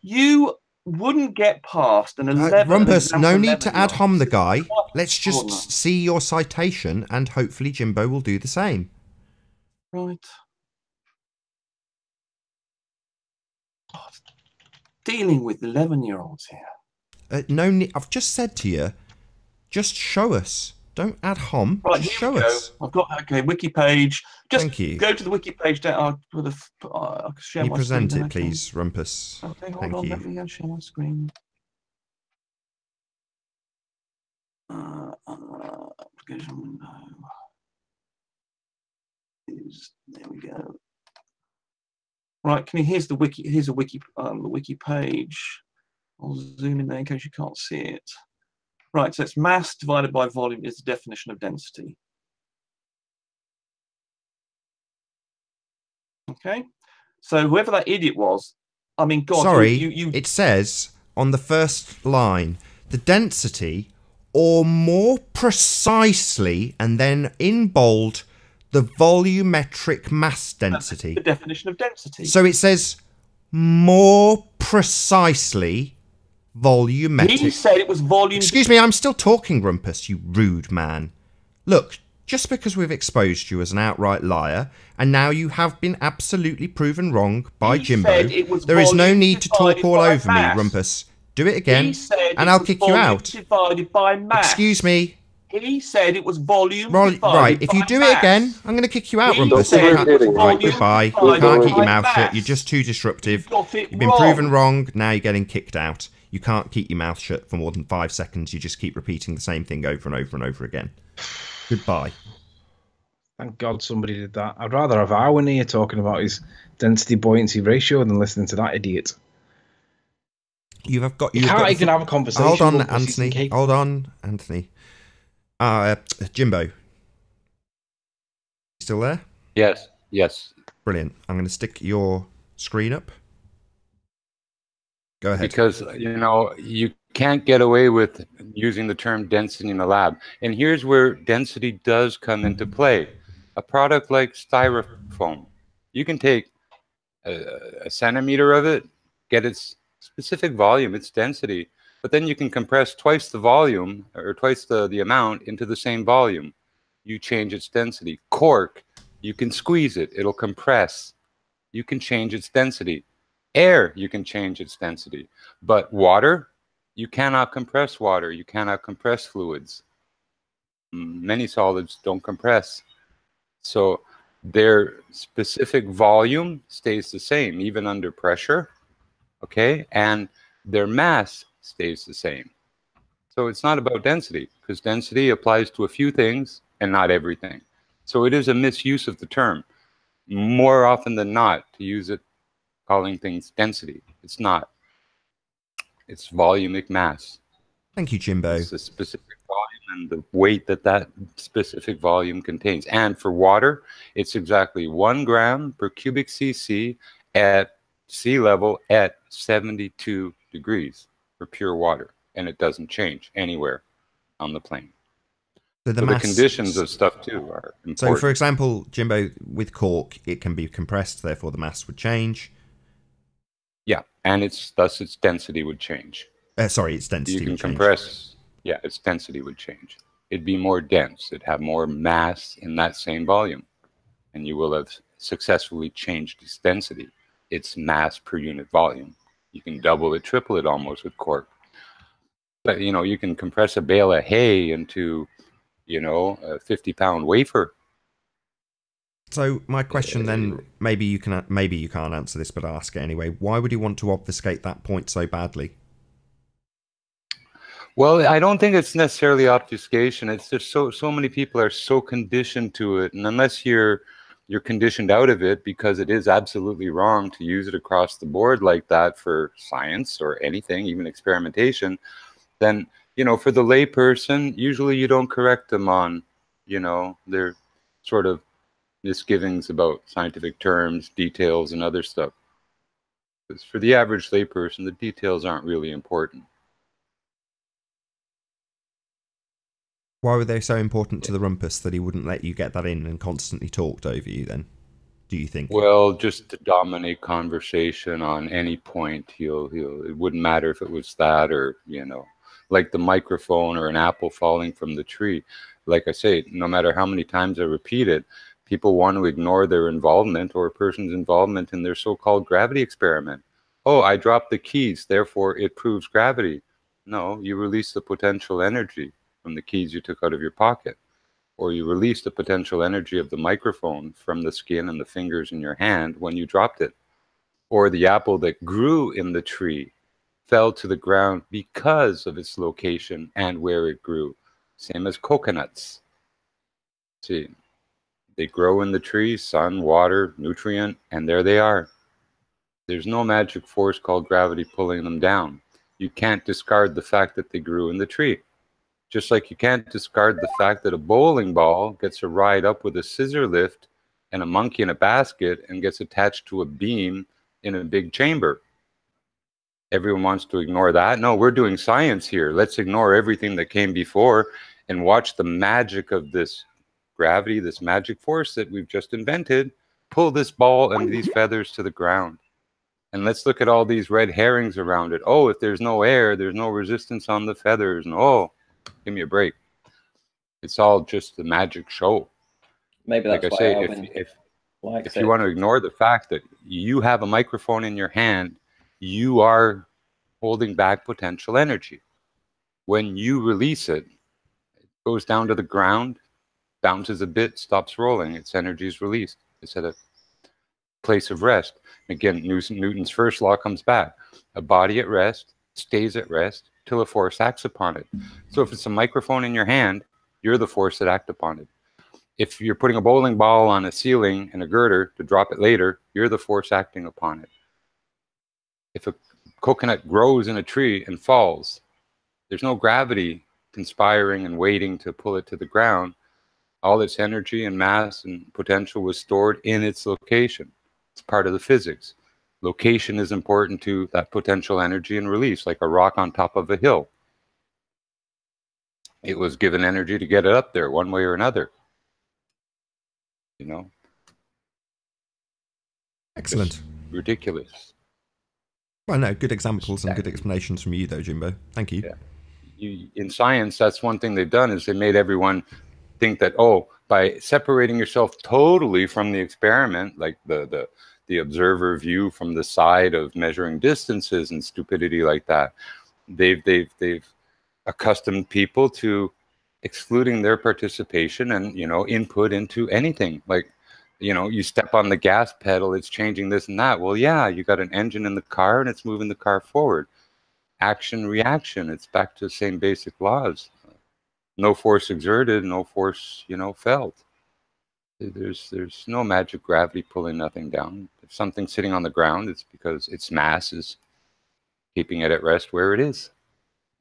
S11: You wouldn't get past an 11...
S4: Rumpus, no need to ad hom the guy. Let's just see your citation and hopefully Jimbo will do the same.
S11: Right. God. Dealing with 11-year-olds here.
S4: No need. I've just said to you, just show us. Don't ad hom.
S11: Right,
S4: just
S11: here
S4: show
S11: we go.
S4: us.
S11: I've got wiki page. Just
S4: Thank you.
S11: Go to the wiki page down. I'll share
S4: Can you
S11: my
S4: present
S11: screen
S4: it, please, Rumpus?
S11: Okay, hold
S4: Thank
S11: on.
S4: you.
S11: Let me share my screen. Application window. There we go. Right, here's the wiki. Here's the wiki page. I'll zoom in there in case you can't see it. Right, so it's mass divided by volume is the definition of density. Okay, so whoever that idiot was, I mean, God.
S4: Sorry, it says on the first line, the density, or more precisely, and then in bold, the volumetric mass density.
S11: That's the definition of density.
S4: So it says more precisely volumetric.
S11: He said it was volume.
S4: Excuse me, I'm still talking, Rumpus, you rude man. Look, just because we've exposed you as an outright liar, and now you have been absolutely proven wrong by Jimbo, there is no need to talk all over me, Rumpus. Do it again, and I'll kick you out.
S11: Divided by mass.
S4: Excuse me.
S11: He said it was volume.
S4: Right, if you do it again, I'm going to kick you out, Rumpus. Right, goodbye. You can't keep your mouth shut. You're just too disruptive. You've been proven wrong. Now you're getting kicked out. You can't keep your mouth shut for more than 5 seconds. You just keep repeating the same thing over and over and over again. Goodbye.
S6: Thank God somebody did that. I'd rather have Owen here talking about his density buoyancy ratio than listening to that idiot.
S4: You can't
S6: even have a conversation.
S4: Hold on, Anthony. Hold on, Anthony. Jimbo. Still there?
S2: Yes. Yes.
S4: Brilliant. I'm going to stick your screen up. Go ahead.
S2: Because, you can't get away with using the term density in the lab. And here's where density does come into play. A product like styrofoam, you can take a centimeter of it, get its specific volume, its density, but then you can compress twice the volume or twice the amount into the same volume. You change its density. Cork, you can squeeze it. It'll compress. You can change its density. Air, you can change its density. But water, you cannot compress water. You cannot compress fluids. Many solids don't compress. So their specific volume stays the same, even under pressure. Okay? And their mass stays the same. So it's not about density, because density applies to a few things and not everything. So it is a misuse of the term, more often than not, to use it calling things density. It's not. It's volumic mass.
S4: Thank you, Jimbo.
S2: It's the specific volume and the weight that specific volume contains. And for water, it's exactly 1 gram per cubic cc at sea level at 72 degrees for pure water. And it doesn't change anywhere on the plane. So the conditions of stuff too are important.
S4: So for example, Jimbo, with cork, it can be compressed, therefore the mass would change.
S2: and thus its density would change.
S4: Sorry, its density
S2: you can
S4: would change.
S2: compress. Yeah, its density would change. It'd be more dense. It'd have more mass in that same volume, and you will have successfully changed its density, its mass per unit volume. You can double it, triple it almost with cork. But you can compress a bale of hay into, a 50-pound wafer.
S4: So my question then, maybe you can't answer this, but I'll ask it anyway. Why would you want to obfuscate that point so badly?
S2: Well, I don't think it's necessarily obfuscation. It's just so many people are so conditioned to it, and unless you're conditioned out of it, because it is absolutely wrong to use it across the board like that for science or anything, even experimentation, then for the lay person, usually you don't correct them on their sort of misgivings about scientific terms, details, and other stuff. Because for the average layperson, the details aren't really important.
S4: Why were they so important to the rumpus that he wouldn't let you get that in and constantly talked over you then, do you think?
S2: Well, just to dominate conversation on any point, it wouldn't matter if it was that or, like the microphone or an apple falling from the tree. Like I say, no matter how many times I repeat it, people want to ignore their involvement or a person's involvement in their so-called gravity experiment. Oh, I dropped the keys, therefore it proves gravity. No, you release the potential energy from the keys you took out of your pocket, or you release the potential energy of the microphone from the skin and the fingers in your hand when you dropped it, or the apple that grew in the tree fell to the ground because of its location and where it grew. Same as coconuts. See, they grow in the tree, sun, water, nutrient, and there they are. There's no magic force called gravity pulling them down. You can't discard the fact that they grew in the tree. Just like you can't discard the fact that a bowling ball gets a ride up with a scissor lift and a monkey in a basket and gets attached to a beam in a big chamber. Everyone wants to ignore that. No, we're doing science here. Let's ignore everything that came before and watch the magic of this gravity, this magic force that we've just invented, pull this ball and these feathers to the ground. And let's look at all these red herrings around it. Oh, if there's no air, there's no resistance on the feathers. And oh, give me a break. It's all just the magic show.
S10: Maybe that's
S2: like I say, if you want to ignore the fact that you have a microphone in your hand, you are holding back potential energy. When you release it, it goes down to the ground, bounces a bit, stops rolling. Its energy is released. It's at a place of rest. Again, Newton's first law comes back. A body at rest stays at rest till a force acts upon it. So if it's a microphone in your hand, you're the force that acts upon it. If you're putting a bowling ball on a ceiling and a girder to drop it later, you're the force acting upon it. If a coconut grows in a tree and falls, there's no gravity conspiring and waiting to pull it to the ground. All its energy and mass and potential was stored in its location. It's part of the physics. Location is important to that potential energy and release, like a rock on top of a hill. It was given energy to get it up there one way or another.
S4: Excellent.
S2: It's ridiculous.
S4: Well, no, good examples and good explanations from you, though, Jimbo. Thank you.
S2: Yeah. In science, that's one thing they've done is they made everyone think that, oh, by separating yourself totally from the experiment, like the observer view from the side of measuring distances and stupidity like that, they've accustomed people to excluding their participation and input into anything. Like you step on the gas pedal, it's changing this and that. Well, yeah, you got an engine in the car and it's moving the car forward. Action reaction, it's back to the same basic laws. No force exerted, no force felt. There's no magic gravity pulling nothing down. If something's sitting on the ground, it's because its mass is keeping it at rest where it is.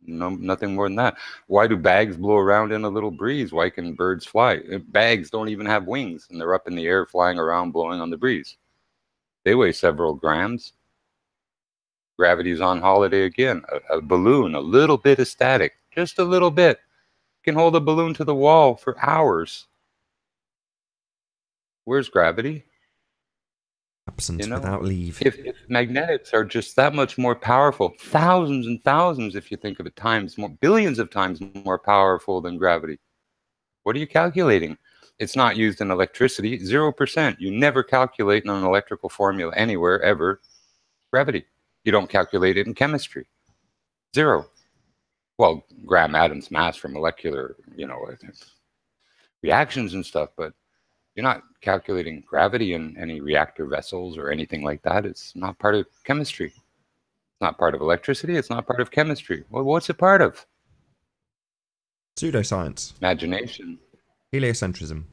S2: No, nothing more than that. Why do bags blow around in a little breeze? Why can birds fly? Bags don't even have wings, and they're up in the air flying around blowing on the breeze. They weigh several grams. Gravity's on holiday again. A balloon, a little bit of static, just a little bit, can hold a balloon to the wall for hours. Where's gravity?
S4: Absent without leave.
S2: If magnetics are just that much more powerful, thousands and thousands, if you think of it, times more, billions of times more powerful than gravity, what are you calculating? It's not used in electricity, 0%. You never calculate in an electrical formula anywhere, ever, gravity. You don't calculate it in chemistry. 0. Well, gram atoms mass for molecular, reactions and stuff, but you're not calculating gravity in any reactor vessels or anything like that. It's not part of chemistry. It's not part of electricity. It's not part of chemistry. Well, what's it part of?
S4: Pseudoscience.
S2: Imagination.
S4: Heliocentrism.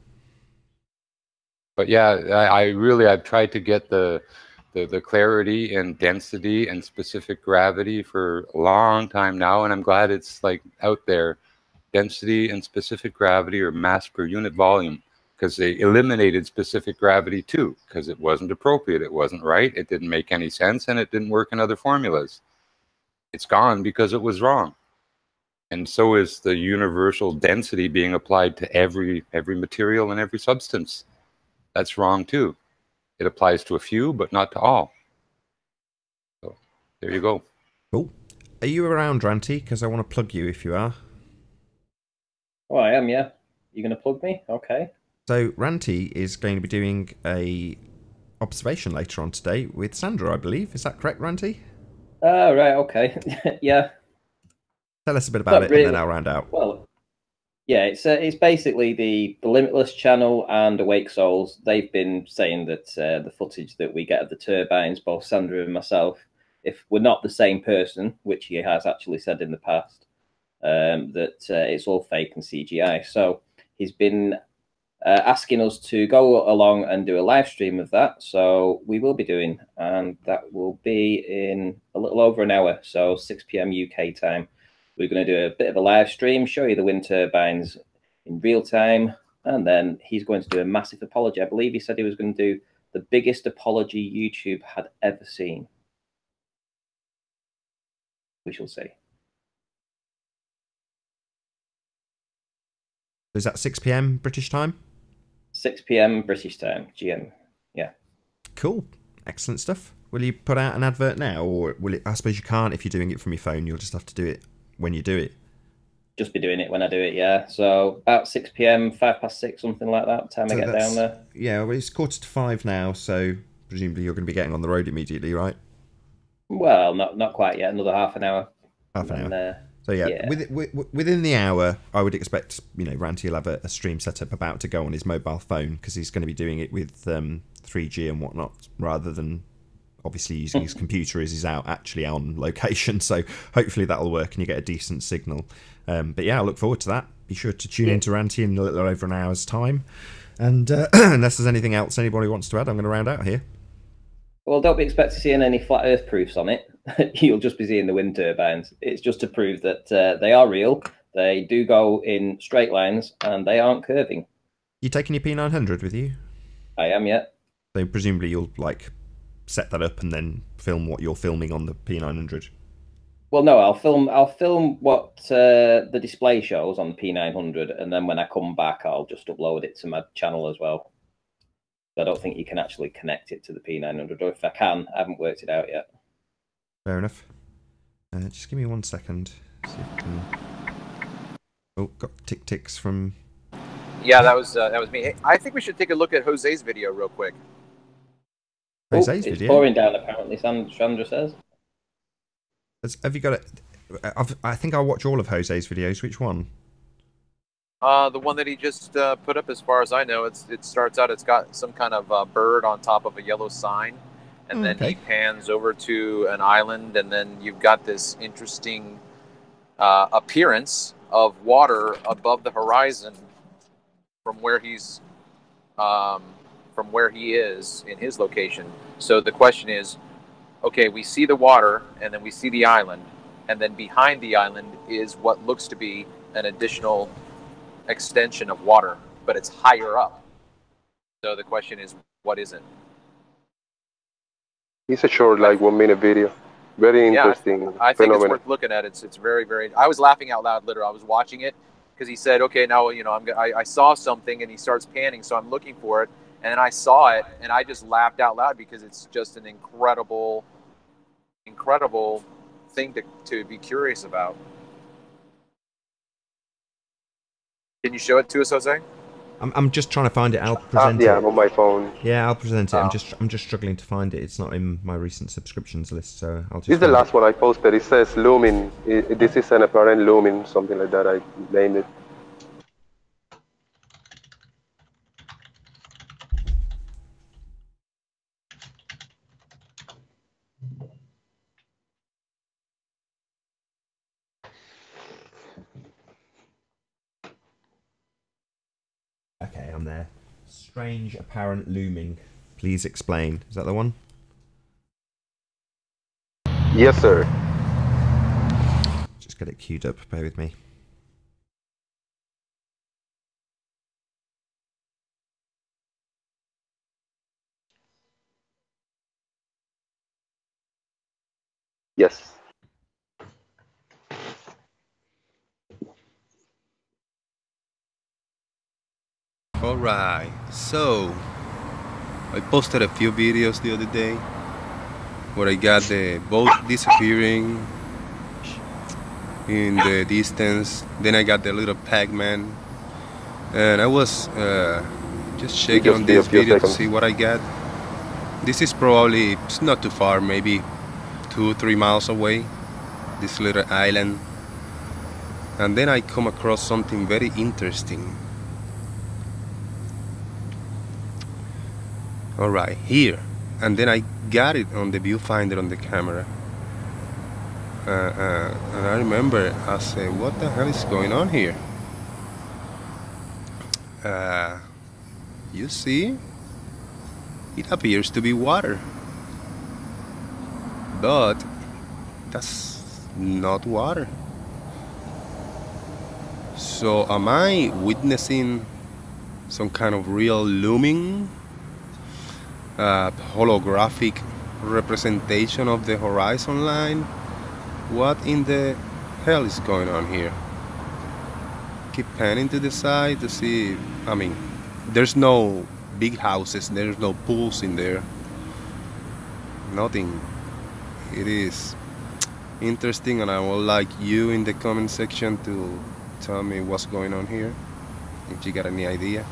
S2: But yeah, I've tried to get the clarity and density and specific gravity for a long time now, and I'm glad it's like out there. Density and specific gravity, or mass per unit volume, because they eliminated specific gravity too, because it wasn't appropriate, it wasn't right, it didn't make any sense, and it didn't work in other formulas. It's gone because it was wrong. And so is the universal density being applied to every material and every substance. That's wrong too. It applies to a few, but not to all. So there you go.
S4: Cool. Are you around, Ranty? Because I want to plug you if you are.
S10: Oh, I am, yeah. You going to plug me? Okay.
S4: So Ranty is going to be doing a observation later on today with Sandra, I believe. Is that correct, Ranty?
S10: Oh, right, okay. Yeah.
S4: Tell us a bit about it, and then I'll round out.
S10: Well, yeah, it's basically the Limitless channel and Awake Souls. They've been saying that the footage that we get of the turbines, both Sandra and myself, if we're not the same person, which he has actually said in the past, that it's all fake and CGI. So he's been asking us to go along and do a live stream of that. So we will be doing, and that will be in a little over an hour, so 6 p.m. UK time. We're going to do a bit of a live stream, show you the wind turbines in real time, and then he's going to do a massive apology. I believe he said he was going to do the biggest apology YouTube had ever seen. We shall see.
S4: Is that 6 p.m. British time?
S10: 6 p.m. British time, GM. Yeah.
S4: Cool. Excellent stuff. Will you put out an advert now, or will it? I suppose you can't if you're doing it from your phone. You'll just have to do it when you do it.
S10: Just be doing it when I do it, yeah. So about 6 p.m, 6:05, something like that, time I get down there.
S4: Yeah, well, it's 4:45 now, so presumably you're going to be getting on the road immediately, right?
S10: Well, not quite yet. Another half an hour.
S4: Half an hour. So yeah. Within the hour, I would expect, Ranty will have a stream set up about to go on his mobile phone, because he's going to be doing it with 3G and whatnot, rather than obviously using his computer as he's actually on location. So hopefully that'll work and you get a decent signal. But yeah, I look forward to that. Be sure to tune in to Ranty in a little over an hour's time. And unless there's anything else anybody wants to add, I'm going to round out here.
S10: Well, don't be expecting seeing any flat Earth proofs on it. You'll just be seeing the wind turbines. It's just to prove that they are real. They do go in straight lines and they aren't curving.
S4: You taking your P900 with you?
S10: I am, yeah.
S4: So presumably you'll set that up and then film what you're filming on the P900.
S10: Well, no, I'll film what the display shows on the P900, and then when I come back, I'll just upload it to my channel as well. I don't think you can actually connect it to the P900, or if I can, I haven't worked it out yet.
S4: Fair enough. Just give me 1 second. See if I can... Oh, got ticks from...
S8: Yeah, that was me. Hey, I think we should take a look at Jose's video real quick.
S4: Jose's
S10: it's
S4: video?
S10: pouring down, apparently, Sandra says.
S4: Have you got it? I think I'll watch all of Jose's videos. Which one?
S8: The one that he just put up, as far as I know, it starts out, it's got some kind of bird on top of a yellow sign, and then he pans over to an island, and then you've got this interesting appearance of water above the horizon from where he is in his location. So the question is, okay, we see the water, and then we see the island, and then behind the island is what looks to be an additional extension of water, but it's higher up. So the question is, what is it?
S5: It's a short, 1 minute video. Very interesting.
S8: Yeah, I think it's worth looking at. It's very, very. I was laughing out loud, literally. I was watching it because he said, "Okay, now I saw something," and he starts panning. So I'm looking for it,
S12: And then I saw it, and I just laughed out loud because it's just an incredible thing to be curious about. Can you show it to us, Jose?
S4: I'm just trying to find it. I'll present it.
S5: Yeah, I'm on my phone.
S4: Yeah, I'll present it. I'm just struggling to find it. It's not in my recent subscriptions list, so I'll just.
S5: This is the last one I posted. It says looming. This is an apparent looming, something like that. I named it.
S4: Okay, I'm there. Strange apparent looming. Please explain. Is that the one?
S5: Yes, sir.
S4: Just get it queued up. Bear with me.
S5: Yes.
S13: Alright, so I posted a few videos the other day where I got the boat disappearing in the distance. Then I got the little Pac-Man, and I was just checking on this video to see what I got. This is probably, it's not too far, maybe 2-3 miles away, this little island. And then I come across something very interesting. Alright, here. And then I got it on the viewfinder on the camera. And I remember, I said, what the hell is going on here? You see? It appears to be water. But that's not water. So am I witnessing some kind of real looming? Holographic representation of the horizon line? What in the hell is going on here? Keep panning to the side to see. I mean, there's no big houses, there's no pools in there, nothing. It is interesting, and I would like you in the comment section to tell me what's going on here, if you got any idea.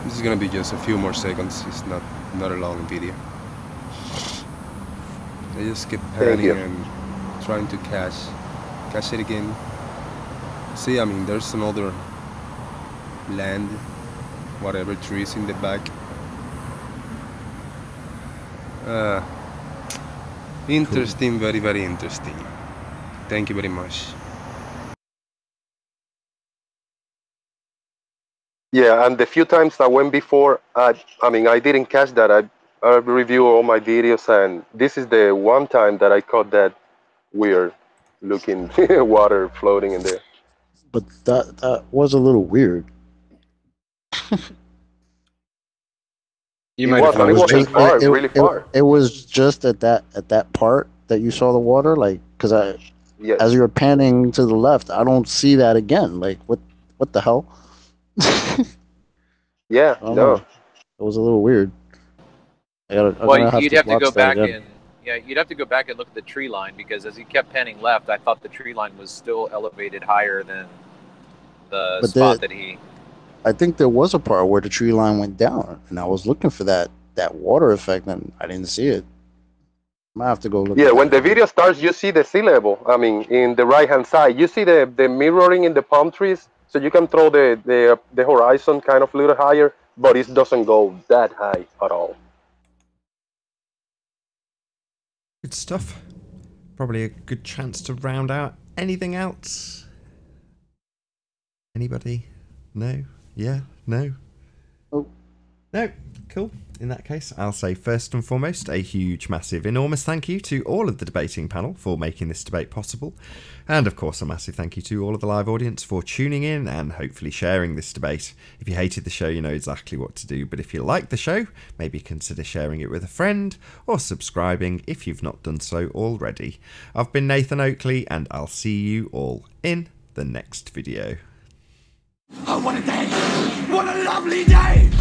S13: This is gonna be just a few more seconds. It's not a long video. I just keep panning and trying to catch it again. See, I mean, there's another land, whatever, trees in the back. Interesting, very, very interesting. Thank you very much.
S5: Yeah, and the few times I went before, I mean, I didn't catch that. I review all my videos, and this is the one time that I caught that weird looking water floating in there.
S3: But that was a little weird.
S5: It was really far.
S3: It was just at that part that you saw the water, like, because as you were panning to the left, I don't see that again. Like, what the hell?
S5: Yeah, no,
S3: it was a little weird.
S12: You'd have to go back and you'd have to go back and look at the tree line, because as he kept panning left, I thought the tree line was still elevated higher than the spot that he.
S3: I think there was a part where the tree line went down, and I was looking for that water effect, and I didn't see it. I might have to go look.
S5: Yeah, when the video starts, you see the sea level. I mean, in the right-hand side, you see the mirroring in the palm trees, so you can throw the horizon kind of a little higher, but it doesn't go that high at all.
S4: Good stuff. Probably a good chance to round out anything else. Anybody? No? Yeah? No?
S3: Oh.
S4: No? Cool. In that case, I'll say first and foremost, a huge, massive, enormous thank you to all of the debating panel for making this debate possible. And of course, a massive thank you to all of the live audience for tuning in and hopefully sharing this debate. If you hated the show, you know exactly what to do. But if you like the show, maybe consider sharing it with a friend or subscribing if you've not done so already. I've been Nathan Oakley, and I'll see you all in the next video.
S7: Oh, what a day! What a lovely day!